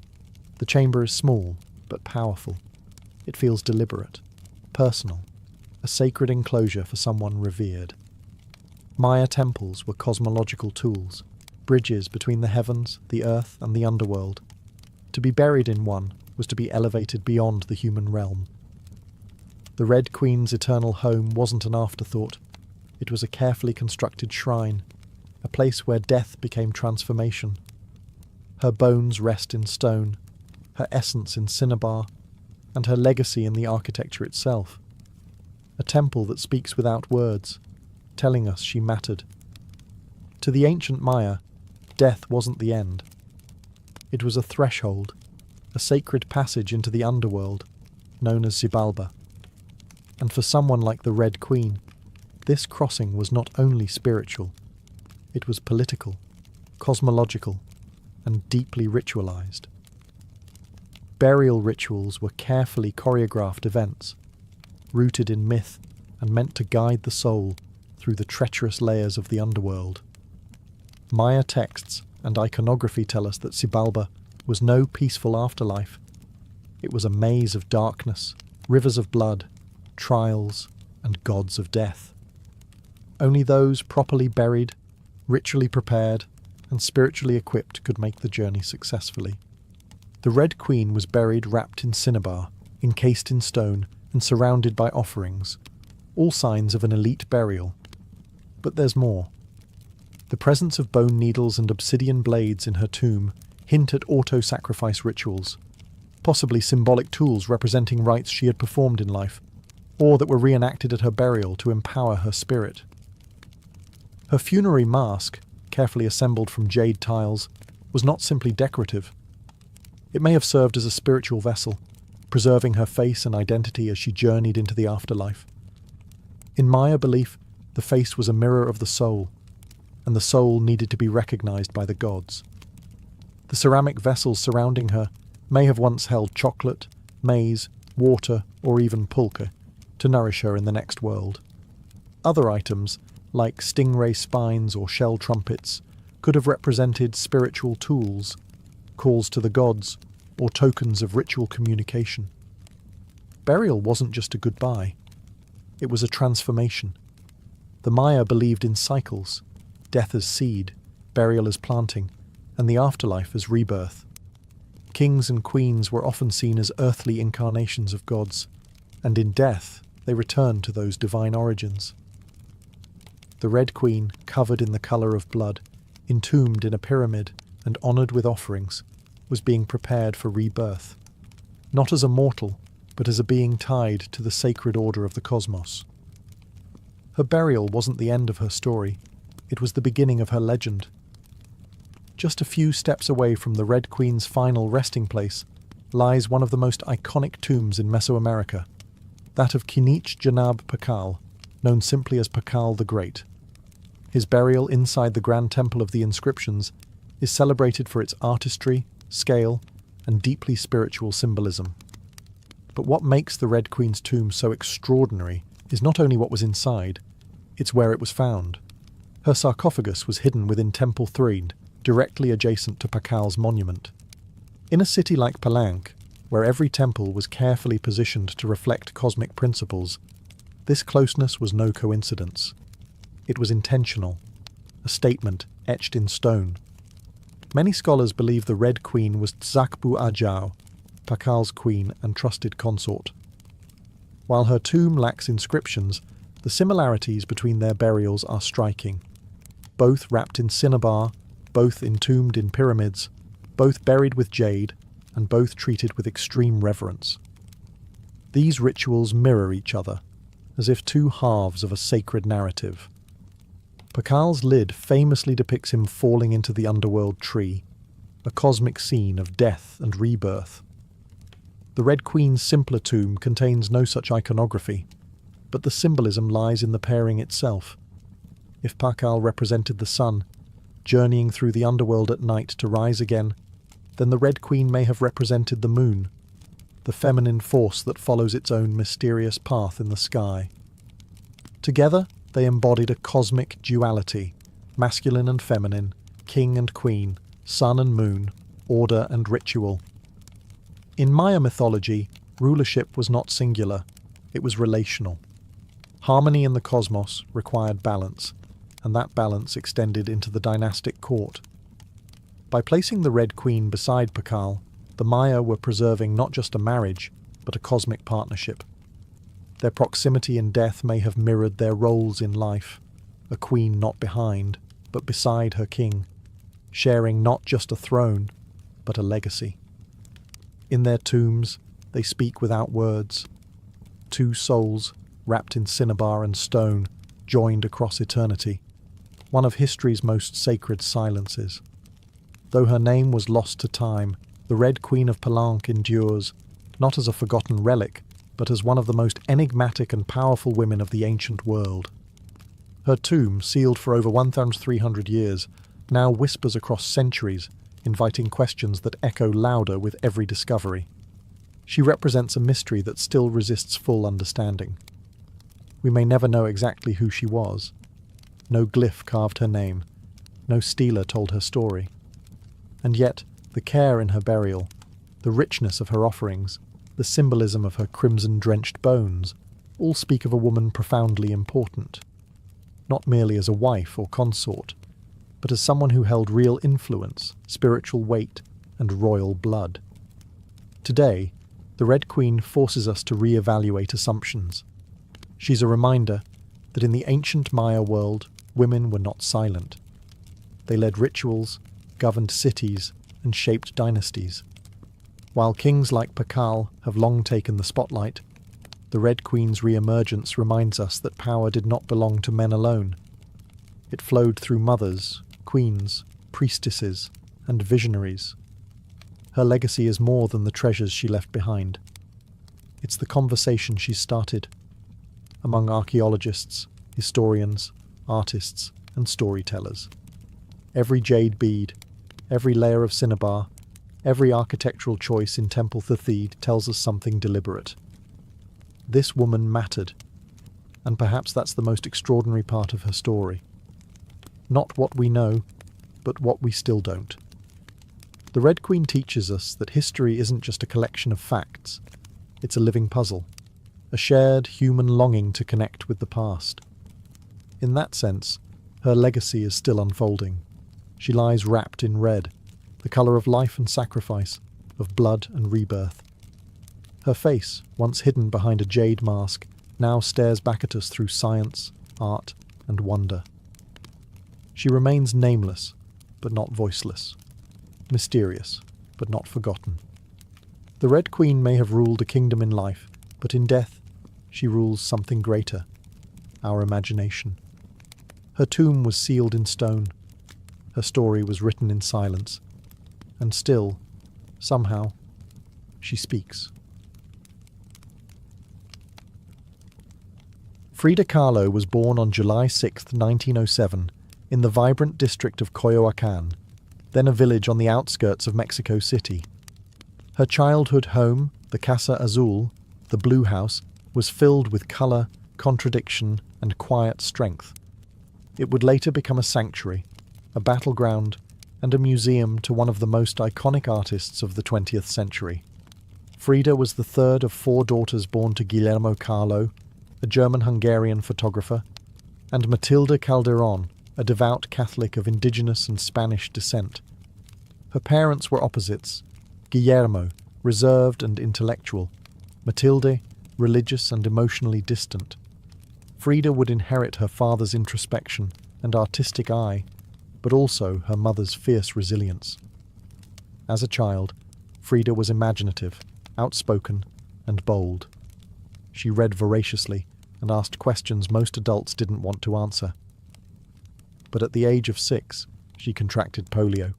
The chamber is small, but powerful. It feels deliberate, personal, a sacred enclosure for someone revered. Maya temples were cosmological tools, bridges between the heavens, the earth, and the underworld. To be buried in one was to be elevated beyond the human realm. The Red Queen's eternal home wasn't an afterthought. It was a carefully constructed shrine, a place where death became transformation. Her bones rest in stone, her essence in cinnabar, and her legacy in the architecture itself. A temple that speaks without words, telling us she mattered. To the ancient Maya, death wasn't the end. It was a threshold, a sacred passage into the underworld, known as Xibalba. And for someone like the Red Queen, this crossing was not only spiritual, it was political, cosmological, and deeply ritualized. Burial rituals were carefully choreographed events, rooted in myth and meant to guide the soul through the treacherous layers of the underworld. Maya texts and iconography tell us that Xibalba was no peaceful afterlife. It was a maze of darkness, rivers of blood, trials, and gods of death. Only those properly buried, ritually prepared, and spiritually equipped could make the journey successfully. The Red Queen was buried wrapped in cinnabar, encased in stone, and surrounded by offerings, all signs of an elite burial. But there's more. The presence of bone needles and obsidian blades in her tomb hint at auto-sacrifice rituals, possibly symbolic tools representing rites she had performed in life, or that were reenacted at her burial to empower her spirit. Her funerary mask, carefully assembled from jade tiles, was not simply decorative. It may have served as a spiritual vessel, preserving her face and identity as she journeyed into the afterlife. In Maya belief, the face was a mirror of the soul, and the soul needed to be recognized by the gods. The ceramic vessels surrounding her may have once held chocolate, maize, water, or even pulque, to nourish her in the next world. Other items, like stingray spines or shell trumpets, could have represented spiritual tools, calls to the gods, or tokens of ritual communication. Burial wasn't just a goodbye. It was a transformation. The Maya believed in cycles, death as seed, burial as planting, and the afterlife as rebirth. Kings and queens were often seen as earthly incarnations of gods, and in death they returned to those divine origins. The Red Queen, covered in the colour of blood, entombed in a pyramid and honoured with offerings, was being prepared for rebirth, not as a mortal, but as a being tied to the sacred order of the cosmos. Her burial wasn't the end of her story, it was the beginning of her legend. Just a few steps away from the Red Queen's final resting place, lies one of the most iconic tombs in Mesoamerica, that of Kinich Janab Pakal, known simply as Pakal the Great. His burial inside the Grand Temple of the Inscriptions is celebrated for its artistry, scale, and deeply spiritual symbolism. But what makes the Red Queen's tomb so extraordinary is not only what was inside, it's where it was found. Her sarcophagus was hidden within Temple 3, directly adjacent to Pakal's monument. In a city like Palenque, where every temple was carefully positioned to reflect cosmic principles, this closeness was no coincidence. It was intentional, a statement etched in stone. Many scholars believe the Red Queen was Tzakbu Ajao, Pakal's queen and trusted consort. While her tomb lacks inscriptions, the similarities between their burials are striking. Both wrapped in cinnabar, both entombed in pyramids, both buried with jade, and both treated with extreme reverence. These rituals mirror each other, as if two halves of a sacred narrative. Pakal's lid famously depicts him falling into the underworld tree, a cosmic scene of death and rebirth. The Red Queen's simpler tomb contains no such iconography, but the symbolism lies in the pairing itself. If Pakal represented the sun, journeying through the underworld at night to rise again, then the Red Queen may have represented the moon, the feminine force that follows its own mysterious path in the sky. Together, they embodied a cosmic duality, masculine and feminine, king and queen, sun and moon, order and ritual. In Maya mythology, rulership was not singular, it was relational. Harmony in the cosmos required balance, and that balance extended into the dynastic court. By placing the Red Queen beside Pakal, the Maya were preserving not just a marriage, but a cosmic partnership. Their proximity in death may have mirrored their roles in life, a queen not behind, but beside her king, sharing not just a throne, but a legacy. In their tombs, they speak without words. Two souls, wrapped in cinnabar and stone, joined across eternity, one of history's most sacred silences. Though her name was lost to time, the Red Queen of Palenque endures, not as a forgotten relic, but as one of the most enigmatic and powerful women of the ancient world. Her tomb, sealed for over 1,300 years, now whispers across centuries, inviting questions that echo louder with every discovery. She represents a mystery that still resists full understanding. We may never know exactly who she was. No glyph carved her name. No stela told her story. And yet, the care in her burial, the richness of her offerings, the symbolism of her crimson-drenched bones, all speak of a woman profoundly important. Not merely as a wife or consort, but as someone who held real influence, spiritual weight, and royal blood. Today, the Red Queen forces us to re-evaluate assumptions. She's a reminder that in the ancient Maya world, women were not silent. They led rituals, governed cities, and shaped dynasties. While kings like Pakal have long taken the spotlight, the Red Queen's re-emergence reminds us that power did not belong to men alone. It flowed through mothers, queens, priestesses, and visionaries. Her legacy is more than the treasures she left behind. It's the conversation she started among archaeologists, historians, artists, and storytellers. Every jade bead, every layer of cinnabar, every architectural choice in Temple Thathid tells us something deliberate. This woman mattered, and perhaps that's the most extraordinary part of her story. Not what we know, but what we still don't. The Red Queen teaches us that history isn't just a collection of facts, it's a living puzzle, a shared human longing to connect with the past. In that sense, her legacy is still unfolding. She lies wrapped in red, the colour of life and sacrifice, of blood and rebirth. Her face, once hidden behind a jade mask, now stares back at us through science, art, and wonder. She remains nameless, but not voiceless. Mysterious, but not forgotten. The Red Queen may have ruled a kingdom in life, but in death, she rules something greater, our imagination. Her tomb was sealed in stone. Her story was written in silence. And still, somehow, she speaks. Frida Kahlo was born on July 6, 1907, in the vibrant district of Coyoacán, then a village on the outskirts of Mexico City. Her childhood home, the Casa Azul, the Blue House, was filled with colour, contradiction, and quiet strength. It would later become a sanctuary, a battleground, and a museum to one of the most iconic artists of the 20th century. Frida was the third of 4 daughters born to Guillermo Kahlo, a German-Hungarian photographer, and Matilde Calderón, a devout Catholic of indigenous and Spanish descent. Her parents were opposites: Guillermo, reserved and intellectual; Matilde, religious and emotionally distant. Frida would inherit her father's introspection and artistic eye, but also her mother's fierce resilience. As a child, Frida was imaginative, outspoken, and bold. She read voraciously and asked questions most adults didn't want to answer. But at the age of 6, she contracted polio,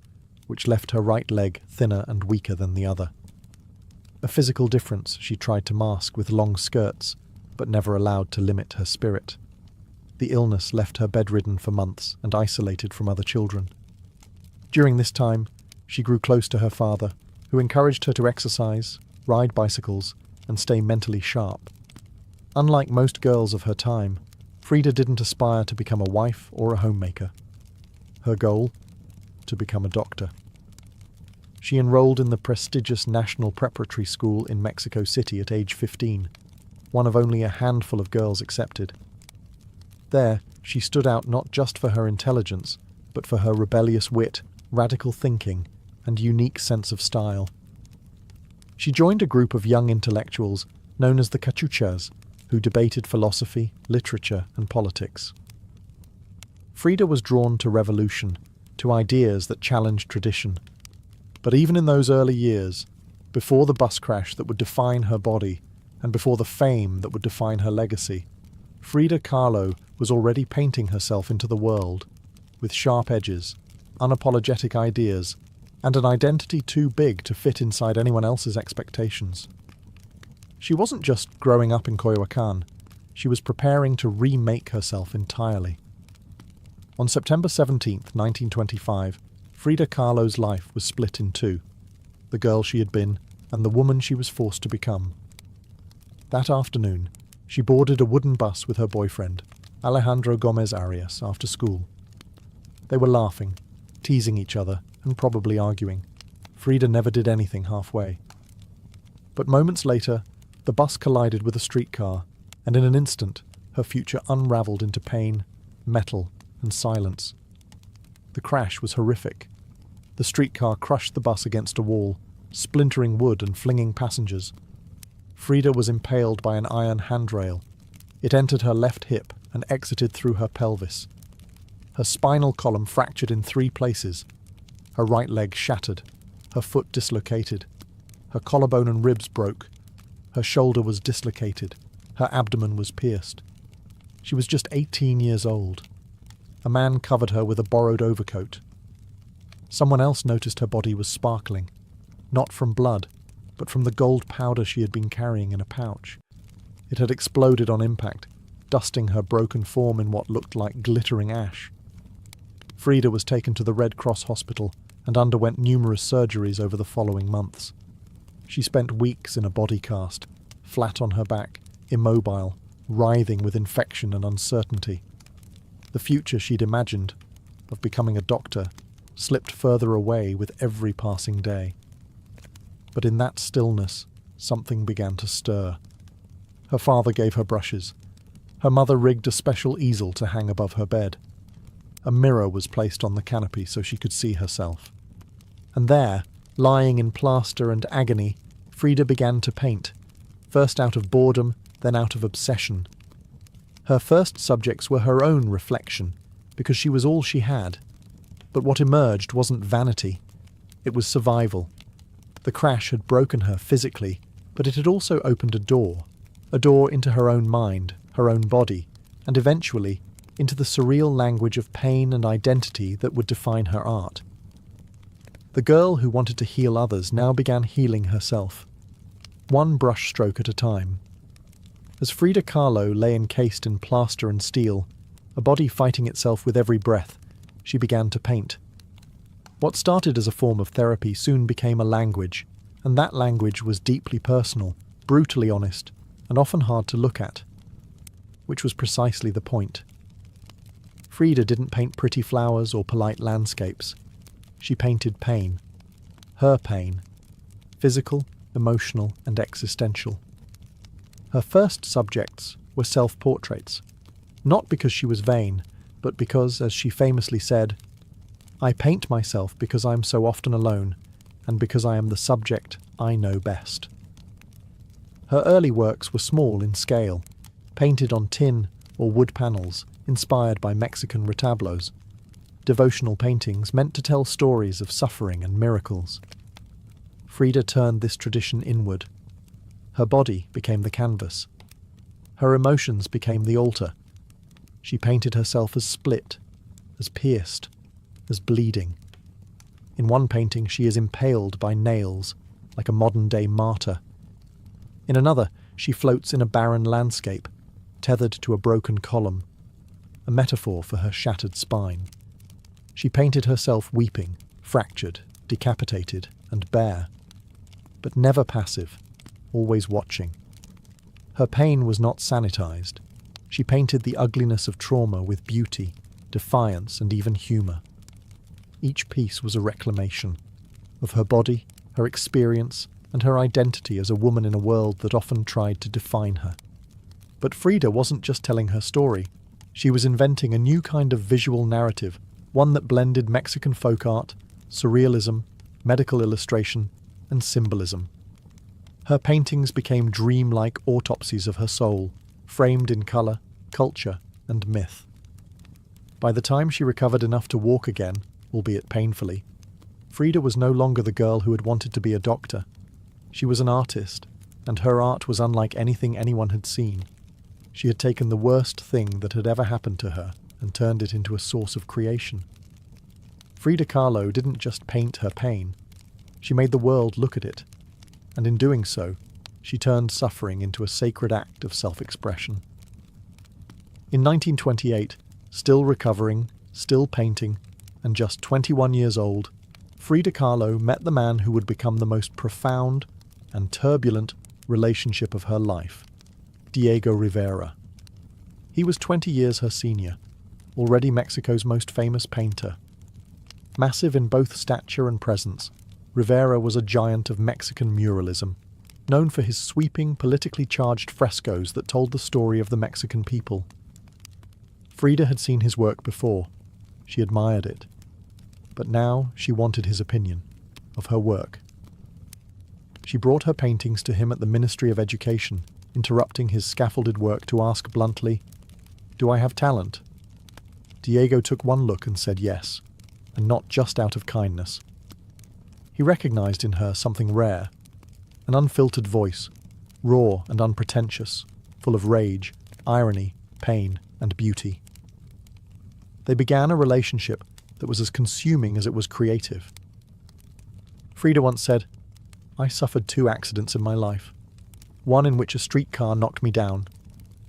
which left her right leg thinner and weaker than the other. A physical difference she tried to mask with long skirts, but never allowed to limit her spirit. The illness left her bedridden for months and isolated from other children. During this time, she grew close to her father, who encouraged her to exercise, ride bicycles, and stay mentally sharp. Unlike most girls of her time, Frida didn't aspire to become a wife or a homemaker. Her goal? To become a doctor. She enrolled in the prestigious National Preparatory School in Mexico City at age 15, one of only a handful of girls accepted. There, she stood out not just for her intelligence, but for her rebellious wit, radical thinking, and unique sense of style. She joined a group of young intellectuals known as the Cachuchas, who debated philosophy, literature, and politics. Frida was drawn to revolution, to ideas that challenged tradition. But even in those early years, before the bus crash that would define her body, and before the fame that would define her legacy, Frida Kahlo was already painting herself into the world, with sharp edges, unapologetic ideas, and an identity too big to fit inside anyone else's expectations. She wasn't just growing up in Coyoacán, she was preparing to remake herself entirely. On September 17, 1925, Frida Kahlo's life was split in two: the girl she had been and the woman she was forced to become. That afternoon, she boarded a wooden bus with her boyfriend, Alejandro Gomez Arias, after school. They were laughing, teasing each other, and probably arguing. Frida never did anything halfway. But moments later, the bus collided with a streetcar, and in an instant, her future unraveled into pain, metal, and silence. The crash was horrific. The streetcar crushed the bus against a wall, splintering wood and flinging passengers. Frida was impaled by an iron handrail. It entered her left hip and exited through her pelvis. Her spinal column fractured in 3 places. Her right leg shattered, her foot dislocated. Her collarbone and ribs broke. Her shoulder was dislocated. Her abdomen was pierced. She was just 18 years old. A man covered her with a borrowed overcoat. Someone else noticed her body was sparkling, not from blood, but from the gold powder she had been carrying in a pouch. It had exploded on impact, dusting her broken form in what looked like glittering ash. Frida was taken to the Red Cross hospital and underwent numerous surgeries over the following months. She spent weeks in a body cast, flat on her back, immobile, writhing with infection and uncertainty. The future she'd imagined, of becoming a doctor, slipped further away with every passing day. But in that stillness, something began to stir. Her father gave her brushes. Her mother rigged a special easel to hang above her bed. A mirror was placed on the canopy so she could see herself. And there, lying in plaster and agony, Frida began to paint, first out of boredom, then out of obsession. Her first subjects were her own reflection, because she was all she had. But what emerged wasn't vanity. It was survival. The crash had broken her physically, but it had also opened a door into her own mind, her own body, and eventually into the surreal language of pain and identity that would define her art. The girl who wanted to heal others now began healing herself. one brush stroke at a time. As Frida Kahlo lay encased in plaster and steel, a body fighting itself with every breath, she began to paint. What started as a form of therapy soon became a language, and that language was deeply personal, brutally honest, and often hard to look at. Which was precisely the point. Frida didn't paint pretty flowers or polite landscapes. She painted pain. Her pain. Physical, emotional, and existential. Her first subjects were self-portraits. Not because she was vain, but because, as she famously said, "I paint myself because I am so often alone, and because I am the subject I know best." Her early works were small in scale, painted on tin or wood panels, inspired by Mexican retablos. Devotional paintings meant to tell stories of suffering and miracles. Frida turned this tradition inward. Her body became the canvas. Her emotions became the altar. She painted herself as split, as pierced, as bleeding. In one painting she is impaled by nails, like a modern-day martyr. In another, she floats in a barren landscape, tethered to a broken column, a metaphor for her shattered spine. She painted herself weeping, fractured, decapitated, and bare, but never passive, always watching. Her pain was not sanitized. She painted the ugliness of trauma with beauty, defiance, and even humor. Each piece was a reclamation of her body, her experience, and her identity as a woman in a world that often tried to define her. But Frida wasn't just telling her story. She was inventing a new kind of visual narrative, one that blended Mexican folk art, surrealism, medical illustration, and symbolism. Her paintings became dreamlike autopsies of her soul, framed in color, culture, and myth. By the time she recovered enough to walk again, albeit painfully, Frida was no longer the girl who had wanted to be a doctor. She was an artist, and her art was unlike anything anyone had seen. She had taken the worst thing that had ever happened to her and turned it into a source of creation. Frida Kahlo didn't just paint her pain. She made the world look at it, and in doing so, she turned suffering into a sacred act of self-expression. In 1928, still recovering, still painting, and just 21 years old, Frida Kahlo met the man who would become the most profound and turbulent relationship of her life, Diego Rivera. He was 20 years her senior, already Mexico's most famous painter. Massive in both stature and presence, Rivera was a giant of Mexican muralism, known for his sweeping, politically charged frescoes that told the story of the Mexican people. Frida had seen his work before. She admired it. But now she wanted his opinion of her work. She brought her paintings to him at the Ministry of Education, interrupting his scaffolded work to ask bluntly, "Do I have talent?" Diego took one look and said yes, and not just out of kindness. He recognized in her something rare, an unfiltered voice, raw and unpretentious, full of rage, irony, pain, and beauty. They began a relationship that was as consuming as it was creative. Frida once said, "I suffered 2 accidents in my life, one in which a streetcar knocked me down,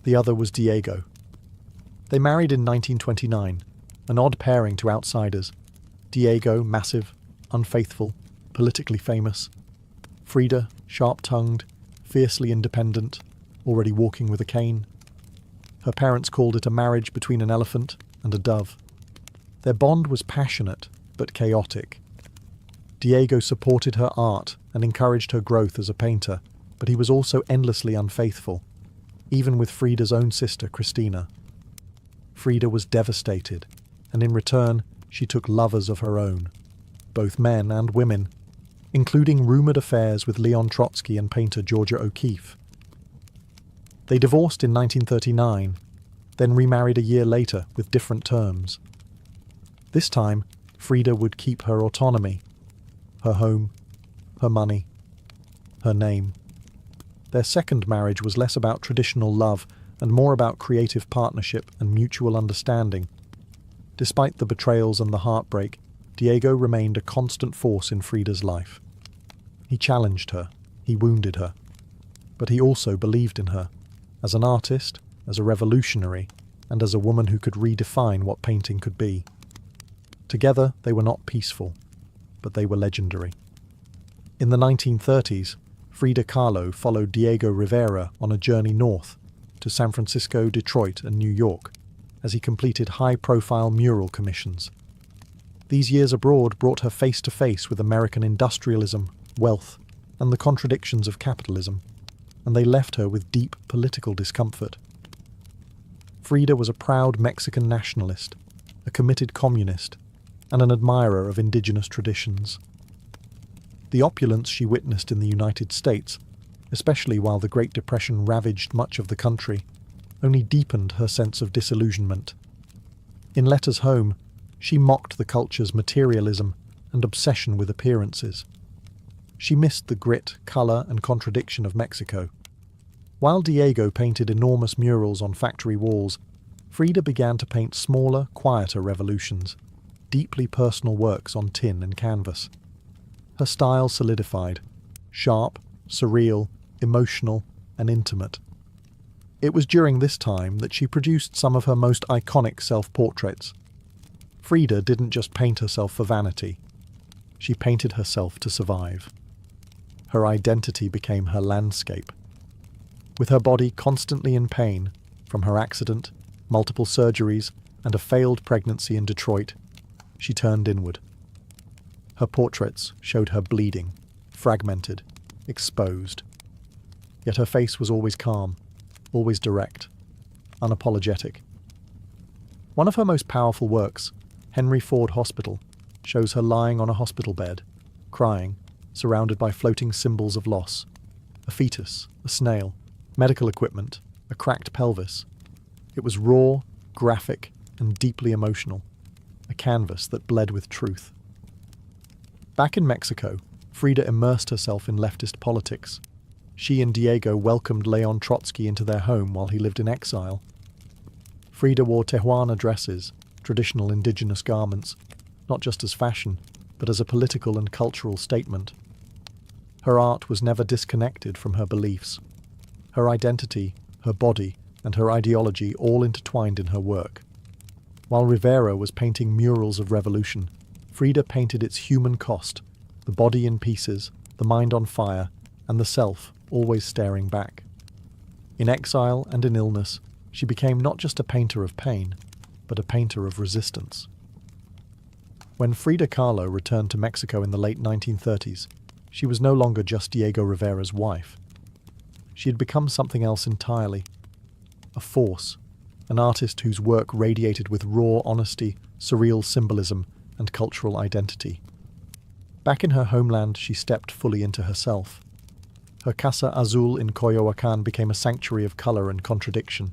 the other was Diego." They married in 1929, an odd pairing to outsiders. Diego, massive, unfaithful, politically famous. Frida, sharp-tongued, fiercely independent, already walking with a cane. Her parents called it a marriage between an elephant and a dove. Their bond was passionate, but chaotic. Diego supported her art and encouraged her growth as a painter, but he was also endlessly unfaithful, even with Frida's own sister, Cristina. Frida was devastated, and in return, she took lovers of her own, both men and women, including rumoured affairs with Leon Trotsky and painter Georgia O'Keeffe. They divorced in 1939, then remarried a year later with different terms. This time, Frida would keep her autonomy, her home, her money, her name. Their second marriage was less about traditional love and more about creative partnership and mutual understanding. Despite the betrayals and the heartbreak, Diego remained a constant force in Frida's life. He challenged her, he wounded her, But he also believed in her, as an artist, as a revolutionary, and as a woman who could redefine what painting could be. Together, they were not peaceful, but they were legendary. In the 1930s, Frida Kahlo followed Diego Rivera on a journey north to San Francisco, Detroit, and New York as he completed high-profile mural commissions. These years abroad brought her face to face with American industrialism, wealth, and the contradictions of capitalism, and they left her with deep political discomfort. Frida was a proud Mexican nationalist, a committed communist, and an admirer of indigenous traditions. The opulence she witnessed in the United States, especially while the Great Depression ravaged much of the country, only deepened her sense of disillusionment. In letters home, she mocked the culture's materialism and obsession with appearances. She missed the grit, colour, and contradiction of Mexico. While Diego painted enormous murals on factory walls, Frida began to paint smaller, quieter revolutions, deeply personal works on tin and canvas. Her style solidified, sharp, surreal, emotional, and intimate. It was during this time that she produced some of her most iconic self-portraits. Frida didn't just paint herself for vanity. She painted herself to survive. Her identity became her landscape. With her body constantly in pain, from her accident, multiple surgeries, and a failed pregnancy in Detroit, she turned inward. Her portraits showed her bleeding, fragmented, exposed. Yet her face was always calm, always direct, unapologetic. One of her most powerful works, Henry Ford Hospital, shows her lying on a hospital bed, crying, surrounded by floating symbols of loss. A fetus, a snail, medical equipment, a cracked pelvis. It was raw, graphic, and deeply emotional, a canvas that bled with truth. Back in Mexico, Frida immersed herself in leftist politics. She and Diego welcomed Leon Trotsky into their home while he lived in exile. Frida wore Tijuana dresses, traditional indigenous garments, not just as fashion, but as a political and cultural statement. Her art was never disconnected from her beliefs. Her identity, her body, and her ideology all intertwined in her work. While Rivera was painting murals of revolution, Frida painted its human cost, the body in pieces, the mind on fire, and the self always staring back. In exile and in illness, she became not just a painter of pain, but a painter of resistance. When Frida Kahlo returned to Mexico in the late 1930s, she was no longer just Diego Rivera's wife. She had become something else entirely. A force, an artist whose work radiated with raw honesty, surreal symbolism, and cultural identity. Back in her homeland, she stepped fully into herself. Her Casa Azul in Coyoacán became a sanctuary of colour and contradiction.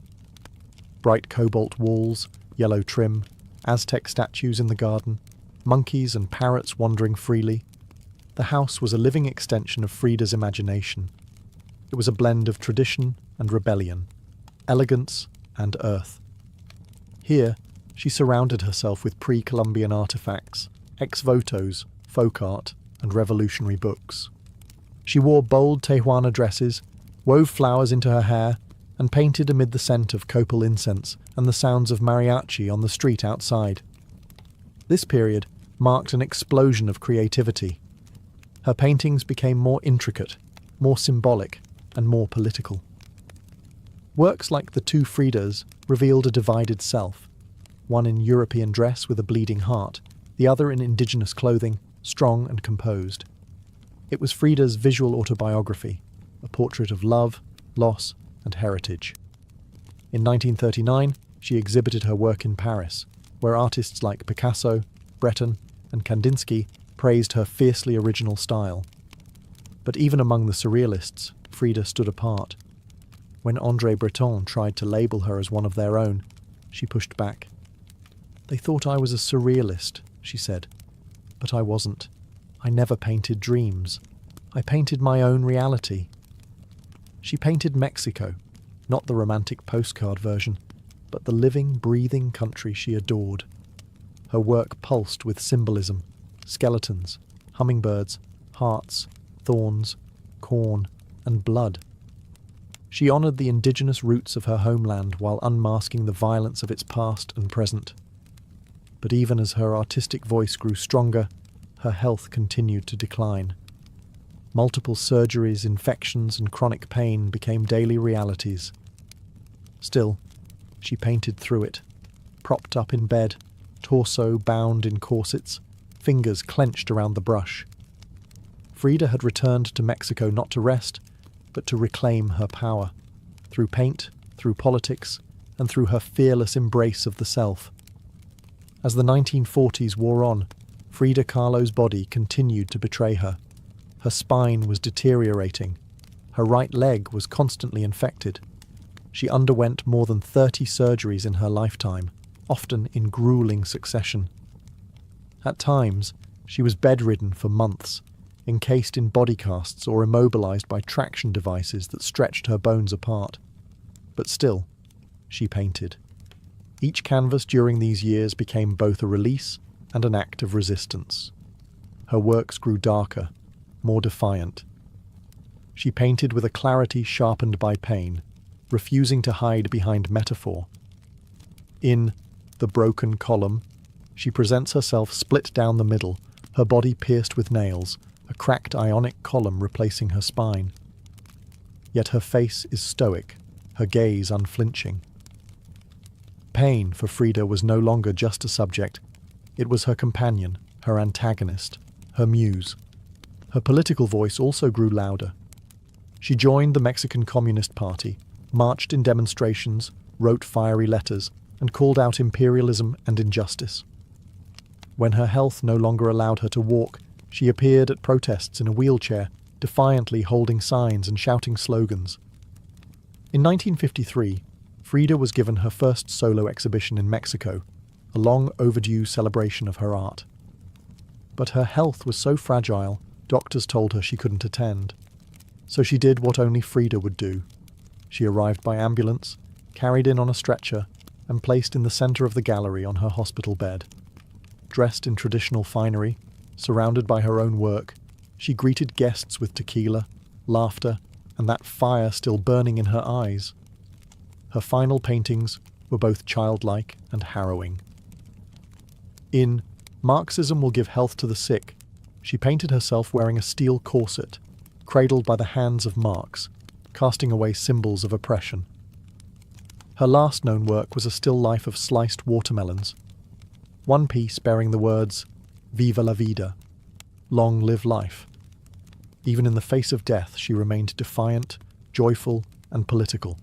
Bright cobalt walls, yellow trim, Aztec statues in the garden, monkeys and parrots wandering freely. The house was a living extension of Frida's imagination. It was a blend of tradition and rebellion, elegance and earth. Here, she surrounded herself with pre-Columbian artifacts, ex-votos, folk art, and revolutionary books. She wore bold Tijuana dresses, wove flowers into her hair, and painted amid the scent of copal incense and the sounds of mariachi on the street outside. This period marked an explosion of creativity. Her paintings became more intricate, more symbolic, and more political. Works like the two Fridas revealed a divided self, one in European dress with a bleeding heart, the other in indigenous clothing, strong and composed. It was Frida's visual autobiography, a portrait of love, loss, and heritage. In 1939, she exhibited her work in Paris, where artists like Picasso, Breton, and Kandinsky praised her fiercely original style. But even among the surrealists, Frida stood apart. When André Breton tried to label her as one of their own, she pushed back. "They thought I was a surrealist," she said. "But I wasn't. I never painted dreams. I painted my own reality." She painted Mexico, not the romantic postcard version, but the living, breathing country she adored. Her work pulsed with symbolism, skeletons, hummingbirds, hearts, thorns, corn, and blood. She honored the indigenous roots of her homeland while unmasking the violence of its past and present. But even as her artistic voice grew stronger, her health continued to decline. Multiple surgeries, infections, and chronic pain became daily realities. Still, she painted through it, propped up in bed, torso bound in corsets, fingers clenched around the brush. Frida had returned to Mexico not to rest, but to reclaim her power, through paint, through politics, and through her fearless embrace of the self. As the 1940s wore on, Frida Kahlo's body continued to betray her. Her spine was deteriorating. Her right leg was constantly infected. She underwent more than 30 surgeries in her lifetime, often in grueling succession. At times, she was bedridden for months, encased in body casts or immobilized by traction devices that stretched her bones apart. But still, she painted. Each canvas during these years became both a release and an act of resistance. Her works grew darker, more defiant. She painted with a clarity sharpened by pain, refusing to hide behind metaphor. In The Broken Column, she presents herself split down the middle, her body pierced with nails, a cracked ionic column replacing her spine. Yet her face is stoic, her gaze unflinching. Pain for Frida was no longer just a subject. It was her companion, her antagonist, her muse. Her political voice also grew louder. She joined the Mexican Communist Party, marched in demonstrations, wrote fiery letters, and called out imperialism and injustice. When her health no longer allowed her to walk, she appeared at protests in a wheelchair, defiantly holding signs and shouting slogans. In 1953, Frida was given her first solo exhibition in Mexico, a long overdue celebration of her art. But her health was so fragile, doctors told her she couldn't attend. So she did what only Frida would do. She arrived by ambulance, carried in on a stretcher, and placed in the center of the gallery on her hospital bed. Dressed in traditional finery, surrounded by her own work, she greeted guests with tequila, laughter, and that fire still burning in her eyes. Her final paintings were both childlike and harrowing. In Marxism Will Give Health to the Sick, she painted herself wearing a steel corset, cradled by the hands of Marx, casting away symbols of oppression. Her last known work was a still life of sliced watermelons, one piece bearing the words, "Viva la vida," long live life. Even in the face of death, she remained defiant, joyful, and political.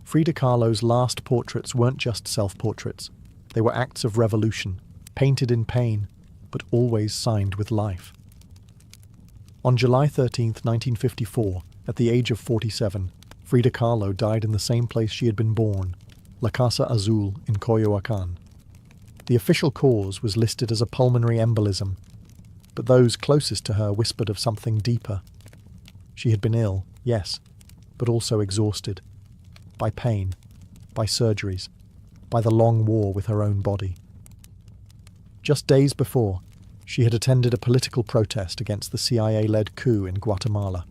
Frida Kahlo's last portraits weren't just self-portraits. They were acts of revolution, painted in pain, but always signed with life. On July 13, 1954, at the age of 47, Frida Kahlo died in the same place she had been born, La Casa Azul in Coyoacán. The official cause was listed as a pulmonary embolism, but those closest to her whispered of something deeper. She had been ill, yes, but also exhausted. By pain, by surgeries, by the long war with her own body. Just days before, she had attended a political protest against the CIA-led coup in Guatemala.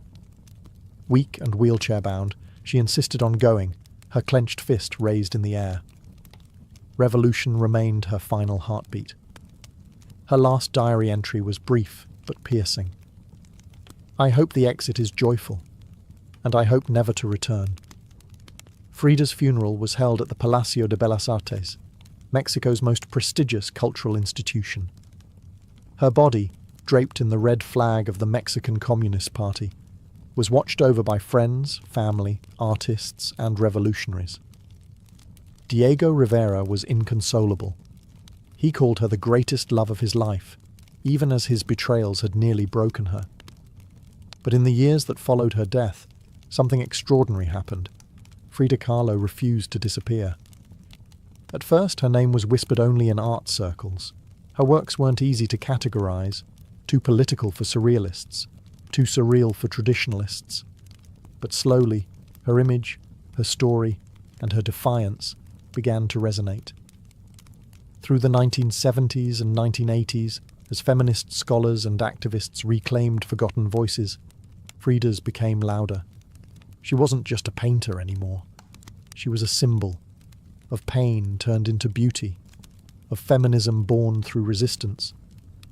Weak and wheelchair-bound, she insisted on going, her clenched fist raised in the air. Revolution remained her final heartbeat. Her last diary entry was brief but piercing. "I hope the exit is joyful, and I hope never to return." Frida's funeral was held at the Palacio de Bellas Artes, Mexico's most prestigious cultural institution. Her body, draped in the red flag of the Mexican Communist Party, was watched over by friends, family, artists, and revolutionaries. Diego Rivera was inconsolable. He called her the greatest love of his life, even as his betrayals had nearly broken her. But in the years that followed her death, something extraordinary happened. Frida Kahlo refused to disappear. At first, her name was whispered only in art circles. Her works weren't easy to categorize, too political for surrealists, too surreal for traditionalists. But slowly, her image, her story, and her defiance began to resonate. Through the 1970s and 1980s, as feminist scholars and activists reclaimed forgotten voices, Frida's became louder. She wasn't just a painter anymore. She was a symbol of pain turned into beauty, of feminism born through resistance,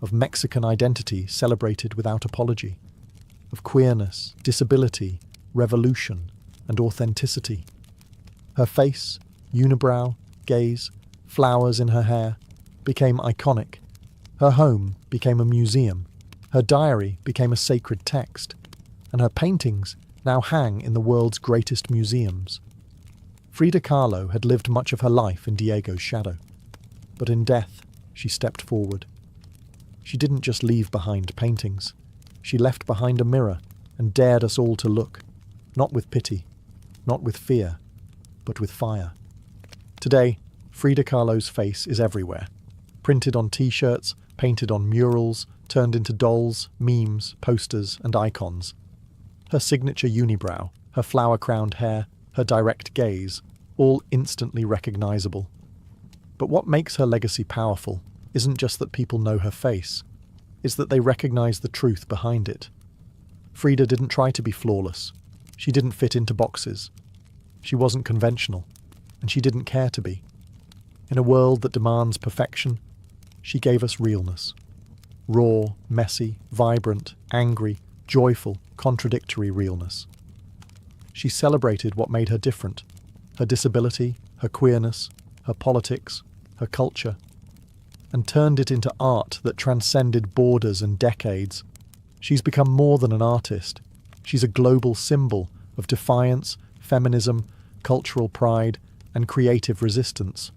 of Mexican identity celebrated without apology, of queerness, disability, revolution, and authenticity. Her face, unibrow, gaze, flowers in her hair, became iconic. Her home became a museum. Her diary became a sacred text. And her paintings now hang in the world's greatest museums. Frida Kahlo had lived much of her life in Diego's shadow. But in death, she stepped forward. She didn't just leave behind paintings. She left behind a mirror and dared us all to look, not with pity, not with fear, but with fire. Today, Frida Kahlo's face is everywhere. Printed on t-shirts, painted on murals, turned into dolls, memes, posters, and icons. Her signature unibrow, her flower-crowned hair, her direct gaze, all instantly recognizable. But what makes her legacy powerful isn't just that people know her face, it's that they recognize the truth behind it. Frida didn't try to be flawless. She didn't fit into boxes. She wasn't conventional, and she didn't care to be. In a world that demands perfection, she gave us realness. Raw, messy, vibrant, angry, joyful, contradictory realness. She celebrated what made her different: her disability, her queerness, her politics, her culture, and turned it into art that transcended borders and decades. She's become more than an artist. She's a global symbol of defiance, feminism, cultural pride, and creative resistance.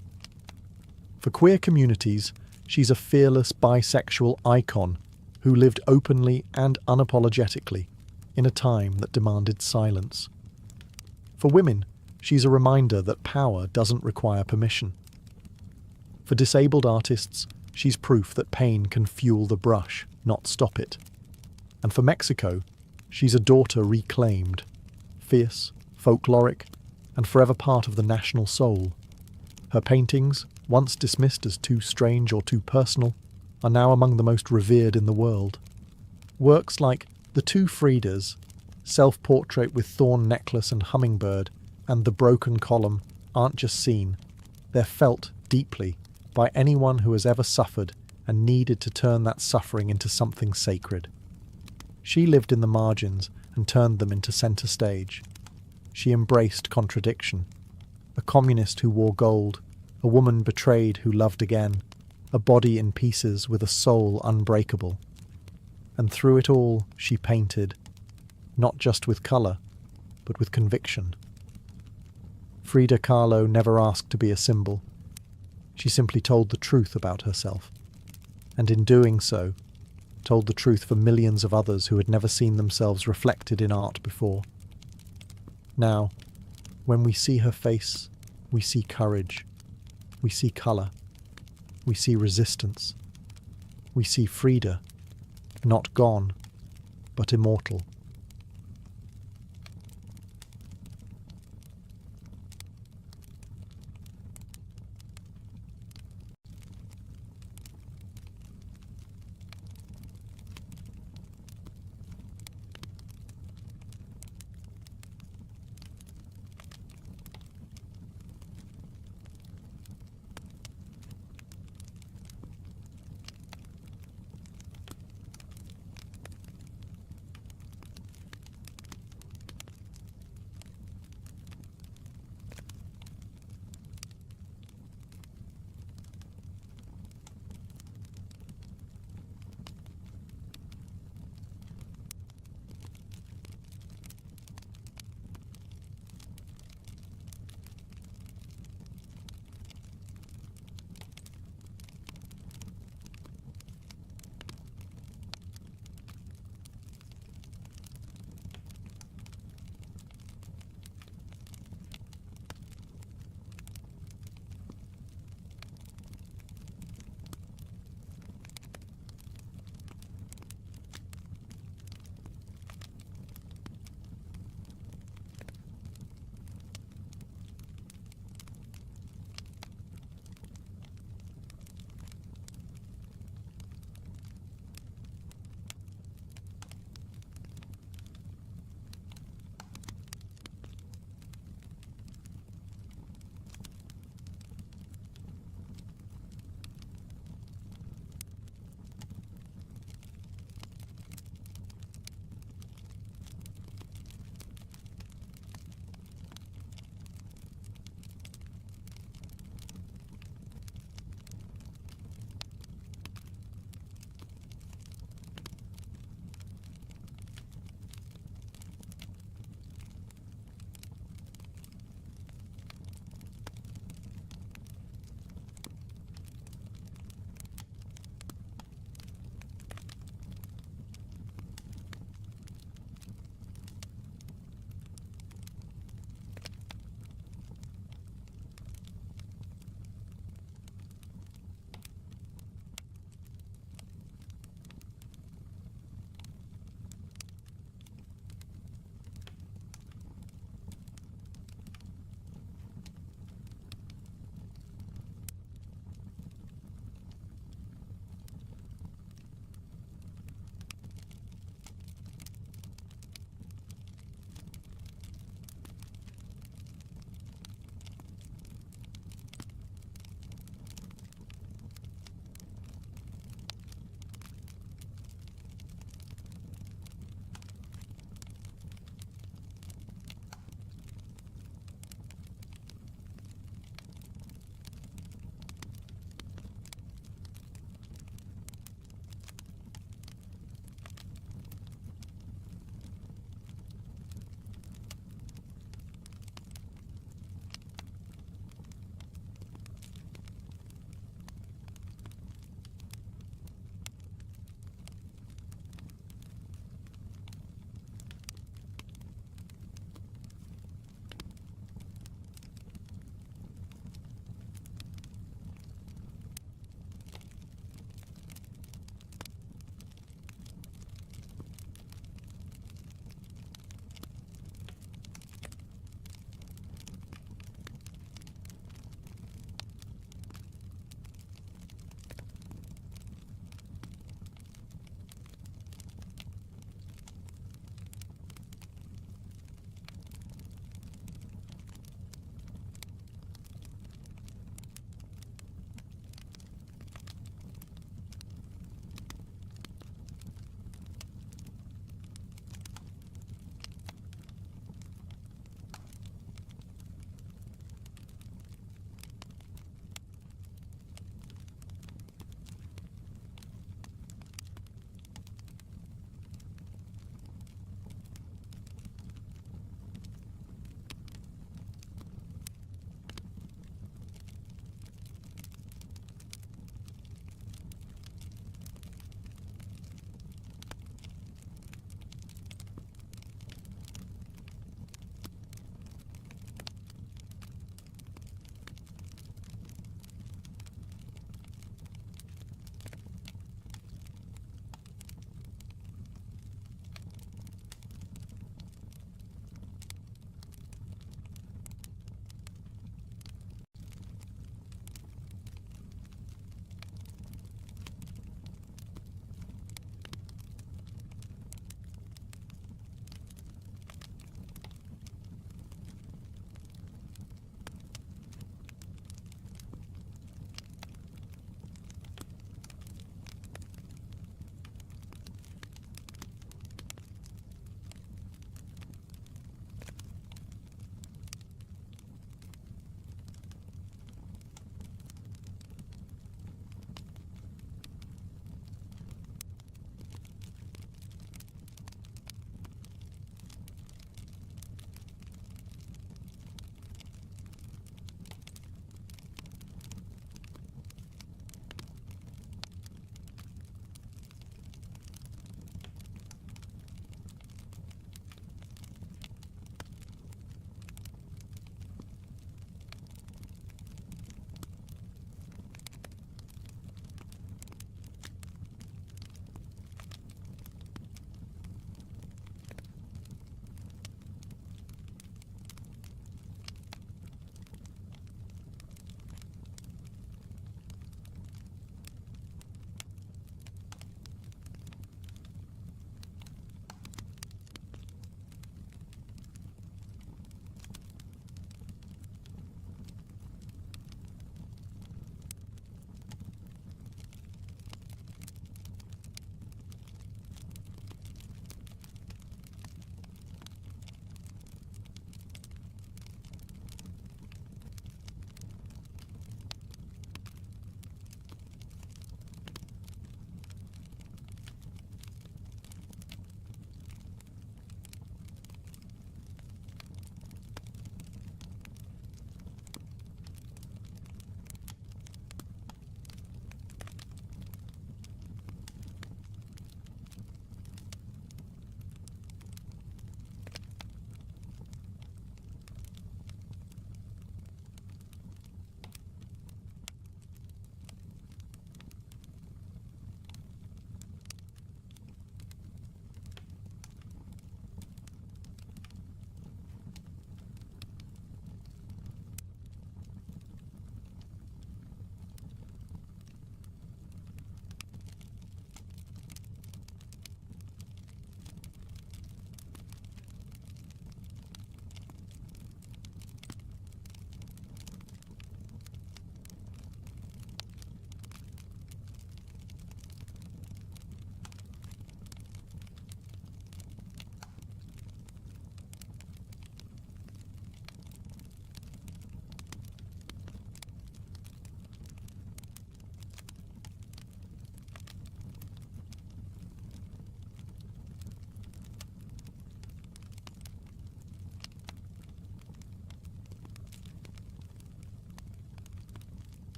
For queer communities, she's a fearless bisexual icon who lived openly and unapologetically in a time that demanded silence. For women, she's a reminder that power doesn't require permission. For disabled artists, she's proof that pain can fuel the brush, not stop it. And for Mexico, she's a daughter reclaimed, fierce, folkloric, and forever part of the national soul. Her paintings, once dismissed as too strange or too personal, are now among the most revered in the world. Works like The Two Fridas, Self-Portrait with Thorn Necklace and Hummingbird, and The Broken Column aren't just seen, they're felt deeply by anyone who has ever suffered and needed to turn that suffering into something sacred. She lived in the margins and turned them into centre stage. She embraced contradiction. A communist who wore gold, a woman betrayed who loved again, a body in pieces with a soul unbreakable. And through it all, she painted, not just with colour, but with conviction. Frida Kahlo never asked to be a symbol. She simply told the truth about herself, and in doing so, told the truth for millions of others who had never seen themselves reflected in art before. Now, when we see her face, we see courage, we see colour, we see resistance, we see Frida, not gone, but immortal.